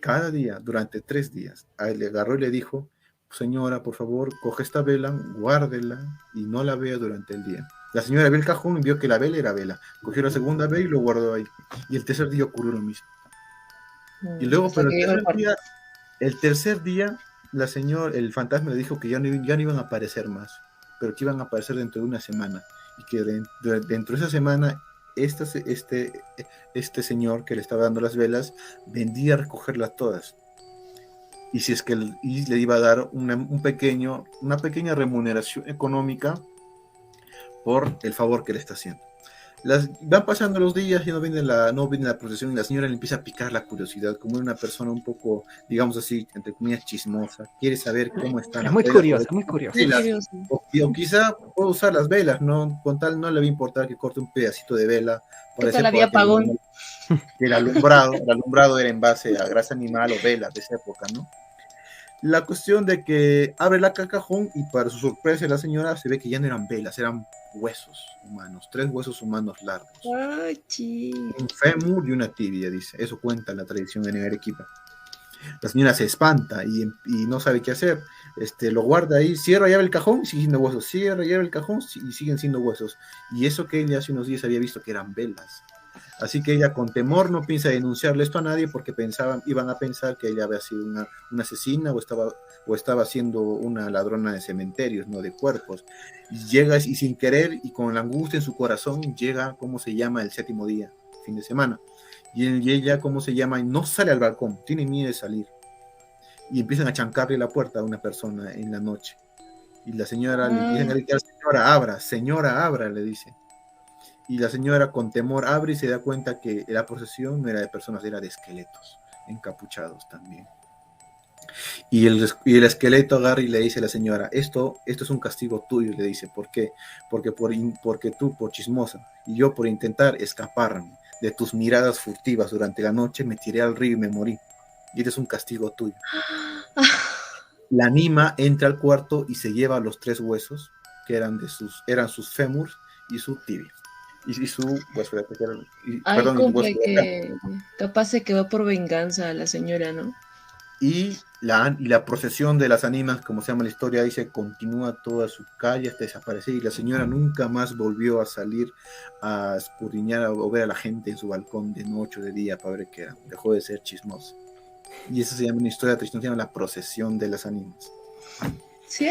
cada día, durante 3 días. A él le agarró y le dijo, señora, por favor, coge esta vela, guárdela y no la vea durante el día. La señora vio el cajón y vio que la vela era vela. Cogió la segunda vela y lo guardó ahí. Y el tercer día ocurrió lo mismo. Y luego, pero el tercer día, el fantasma le dijo que ya no iban a aparecer más, pero que iban a aparecer dentro de una semana. Y que dentro de esa semana este señor que le estaba dando las velas vendía a recogerlas todas y si es que le iba a dar una pequeña remuneración económica por el favor que le está haciendo. Van pasando los días y no viene la procesión y la señora le empieza a picar la curiosidad, como una persona un poco, digamos así, entre comillas, chismosa, quiere saber cómo están. Es muy curiosa, muy curiosa. O quizá puede usar las velas, ¿no? Con tal no le va a importar que corte un pedacito de vela. ¿Qué tal había apagón? El alumbrado era en base a grasa animal o velas de esa época, ¿no? La cuestión de que abre la cajón y para su sorpresa la señora se ve que ya no eran velas, eran huesos humanos, 3 huesos humanos largos. Ay, un fémur y una tibia, dice. Eso cuenta la tradición en Arequipa. La señora se espanta y no sabe qué hacer. Lo guarda ahí, cierra y abre el cajón y sigue siendo huesos, cierra y abre el cajón y siguen siendo huesos. Y eso que ella hace unos días había visto que eran velas. Así que ella con temor no piensa denunciarle esto a nadie porque iban a pensar que ella había sido una asesina o estaba siendo una ladrona de cementerios, no de cuerpos. Y llega y sin querer y con la angustia en su corazón llega, ¿cómo se llama? El 7º día, fin de semana. Y ella, ¿cómo se llama? No sale al balcón, tiene miedo de salir. Y empiezan a chancarle la puerta a una persona en la noche. Y la señora le empiezan a gritar, señora, abra, le dice. Y la señora con temor abre y se da cuenta que la procesión no era de personas, era de esqueletos, encapuchados también. Y el esqueleto agarra y le dice a la señora, esto es un castigo tuyo, le dice. ¿Por qué? Porque tú, por chismosa, y yo por intentar escaparme de tus miradas furtivas durante la noche, me tiré al río y me morí. Y este es un castigo tuyo. La anima entra al cuarto y se lleva los 3 huesos, que eran sus fémurs y su tibia. Y su hueso de que capaz se quedó por venganza a la señora, ¿no? Y la procesión de las ánimas, como se llama la historia, dice, continúa toda su calle hasta desaparecer, y la señora nunca más volvió a salir a escudriñar o ver a la gente en su balcón de noche o de día para ver qué era. Dejó de ser chismosa. Y eso se llama una historia tradicional, se llama la procesión de las ánimas. Sí,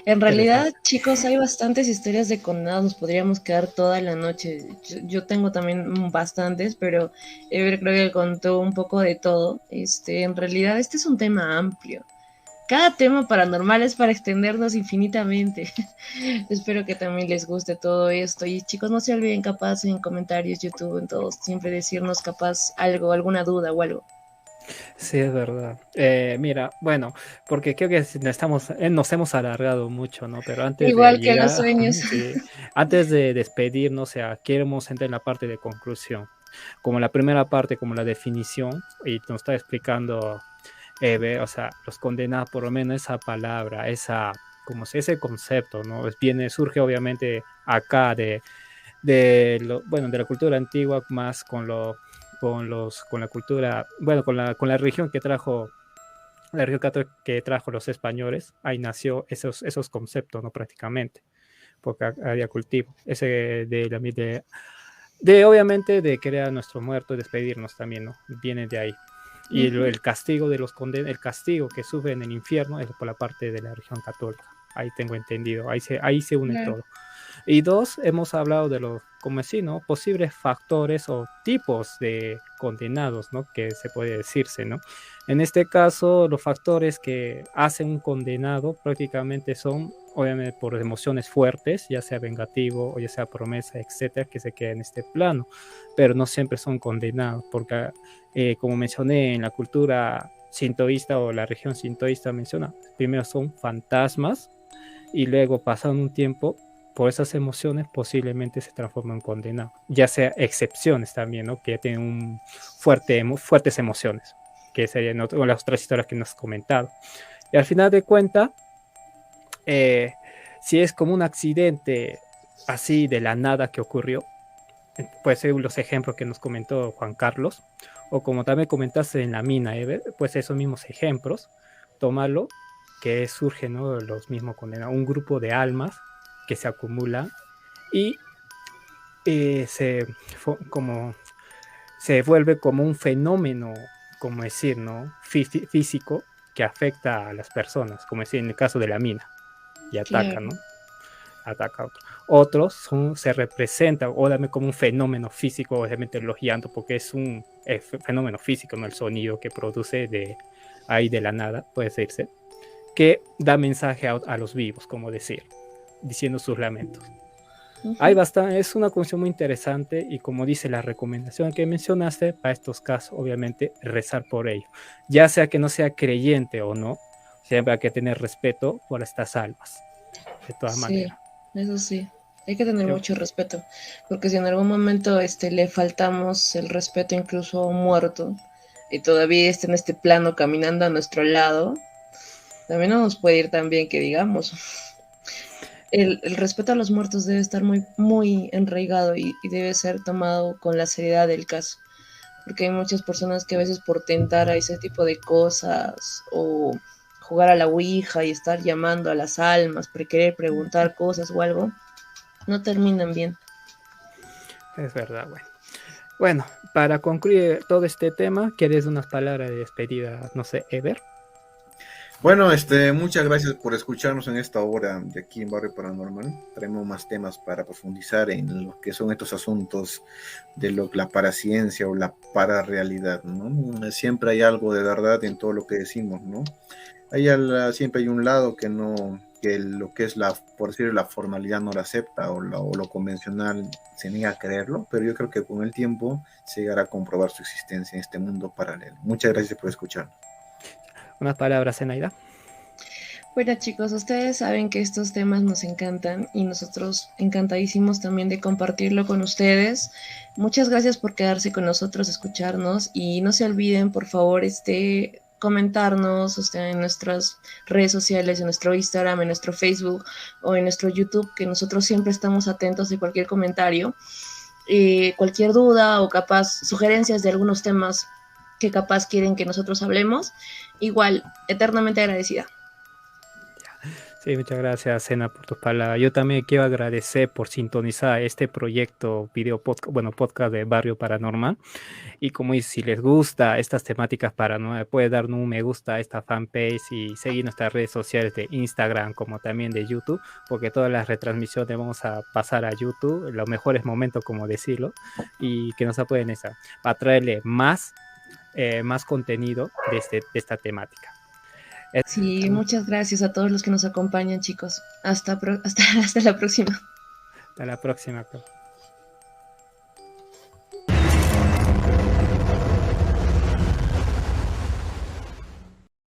en realidad, chicos, hay bastantes historias de condenados, nos podríamos quedar toda la noche. Yo tengo también bastantes, pero Ever creo que contó un poco de todo. En realidad, este es un tema amplio. Cada tema paranormal es para extendernos infinitamente. Espero que también les guste todo esto. Y chicos, no se olviden, capaz en comentarios, YouTube, en todos, siempre decirnos capaz algo, alguna duda o algo. Sí, es verdad. Mira, bueno, porque creo que nos hemos alargado mucho, ¿no? Pero antes igual que los sueños. Sí, antes de despedirnos, queremos entrar en la parte de conclusión. Como la primera parte, como la definición, y nos está explicando Eve, o sea, los condenados, por lo menos esa palabra, ese concepto, ¿no? Surge obviamente acá de la cultura antigua, más con con la cultura, bueno, con la religión que trajo, la religión católica que trajo los españoles. Ahí nació esos conceptos, ¿no? Prácticamente, porque había cultivo, ese de obviamente de querer a nuestro muerto y despedirnos también, ¿no? Viene de ahí. Y el castigo de los el castigo que sufren en el infierno es por la parte de la religión católica. Ahí tengo entendido, ahí se une todo. Y dos, hemos hablado de los, como decir, ¿no? Posibles factores o tipos de condenados, ¿no? Que se puede decirse, ¿no? En este caso, los factores que hacen un condenado prácticamente son, obviamente, por emociones fuertes, ya sea vengativo o ya sea promesa, etcétera, que se queda en este plano, pero no siempre son condenados, porque, como mencioné, en la cultura sintoísta o la región sintoísta menciona, primero son fantasmas y luego, pasando un tiempo, por esas emociones posiblemente se transforman en condenado, ya sea excepciones también, ¿no? Que tienen fuertes emociones, que serían las otras historias que nos has comentado. Y al final de cuentas, si es como un accidente así de la nada que ocurrió, puede ser los ejemplos que nos comentó Juan Carlos, o como también comentaste en la mina, Ever, pues esos mismos ejemplos, tomarlo, que surge, ¿no? Los mismos condenados, un grupo de almas que se acumulan y se vuelve como un fenómeno, como decir, ¿no? Físico, que afecta a las personas, como decir en el caso de la mina, y ataca, ¿no? Ataca a otro. Otros se representan, obviamente, como un fenómeno físico, obviamente elogiando, porque es un fenómeno físico, ¿no? El sonido que produce ahí de la nada, puede decirse, que da mensaje a los vivos, como decir, diciendo sus lamentos. Hay bastante, es una cuestión muy interesante, y como dice la recomendación que mencionaste, para estos casos, obviamente, rezar por ello. Ya sea que no sea creyente o no, siempre hay que tener respeto por estas almas, de todas maneras. Eso sí, hay que tener mucho respeto, porque si en algún momento le faltamos el respeto incluso a un muerto, y todavía está en este plano caminando a nuestro lado, también no nos puede ir tan bien que digamos. El respeto a los muertos debe estar muy, muy enraigado y debe ser tomado con la seriedad del caso, porque hay muchas personas que a veces por tentar a ese tipo de cosas o jugar a la ouija y estar llamando a las almas, querer preguntar cosas o algo, no terminan bien. Es verdad, bueno. Bueno, para concluir todo este tema, ¿quieres unas palabras de despedida? No sé, Ever. Bueno, muchas gracias por escucharnos en esta hora de aquí en Barrio Paranormal. Traemos más temas para profundizar en lo que son estos asuntos de la paraciencia o la pararealidad, ¿no? Siempre hay algo de verdad en todo lo que decimos, ¿no? Siempre hay un lado que lo que es por decirlo, la formalidad no lo acepta o lo convencional se niega a creerlo, pero yo creo que con el tiempo se llegará a comprobar su existencia en este mundo paralelo. Muchas gracias por escucharnos. Unas palabras, Zenaida. Bueno, chicos, ustedes saben que estos temas nos encantan y nosotros encantadísimos también de compartirlo con ustedes. Muchas gracias por quedarse con nosotros, escucharnos, y no se olviden, por favor, comentarnos en nuestras redes sociales, en nuestro Instagram, en nuestro Facebook o en nuestro YouTube, que nosotros siempre estamos atentos de cualquier comentario, cualquier duda o capaz sugerencias de algunos temas que capaz quieren que nosotros hablemos. Igual, eternamente agradecida. Sí, muchas gracias, Sena, por tus palabras. Yo también quiero agradecer por sintonizar este proyecto podcast de Barrio Paranormal. Y como dice, si les gusta estas temáticas paranormales, puede dar un me gusta a esta fanpage y seguir nuestras redes sociales de Instagram como también de YouTube, porque todas las retransmisiones vamos a pasar a YouTube, los mejores momentos, como decirlo, y que nos apoyen para traerle más contenido de esta temática. Sí, muchas gracias a todos los que nos acompañan, chicos. Hasta la próxima. Hasta la próxima.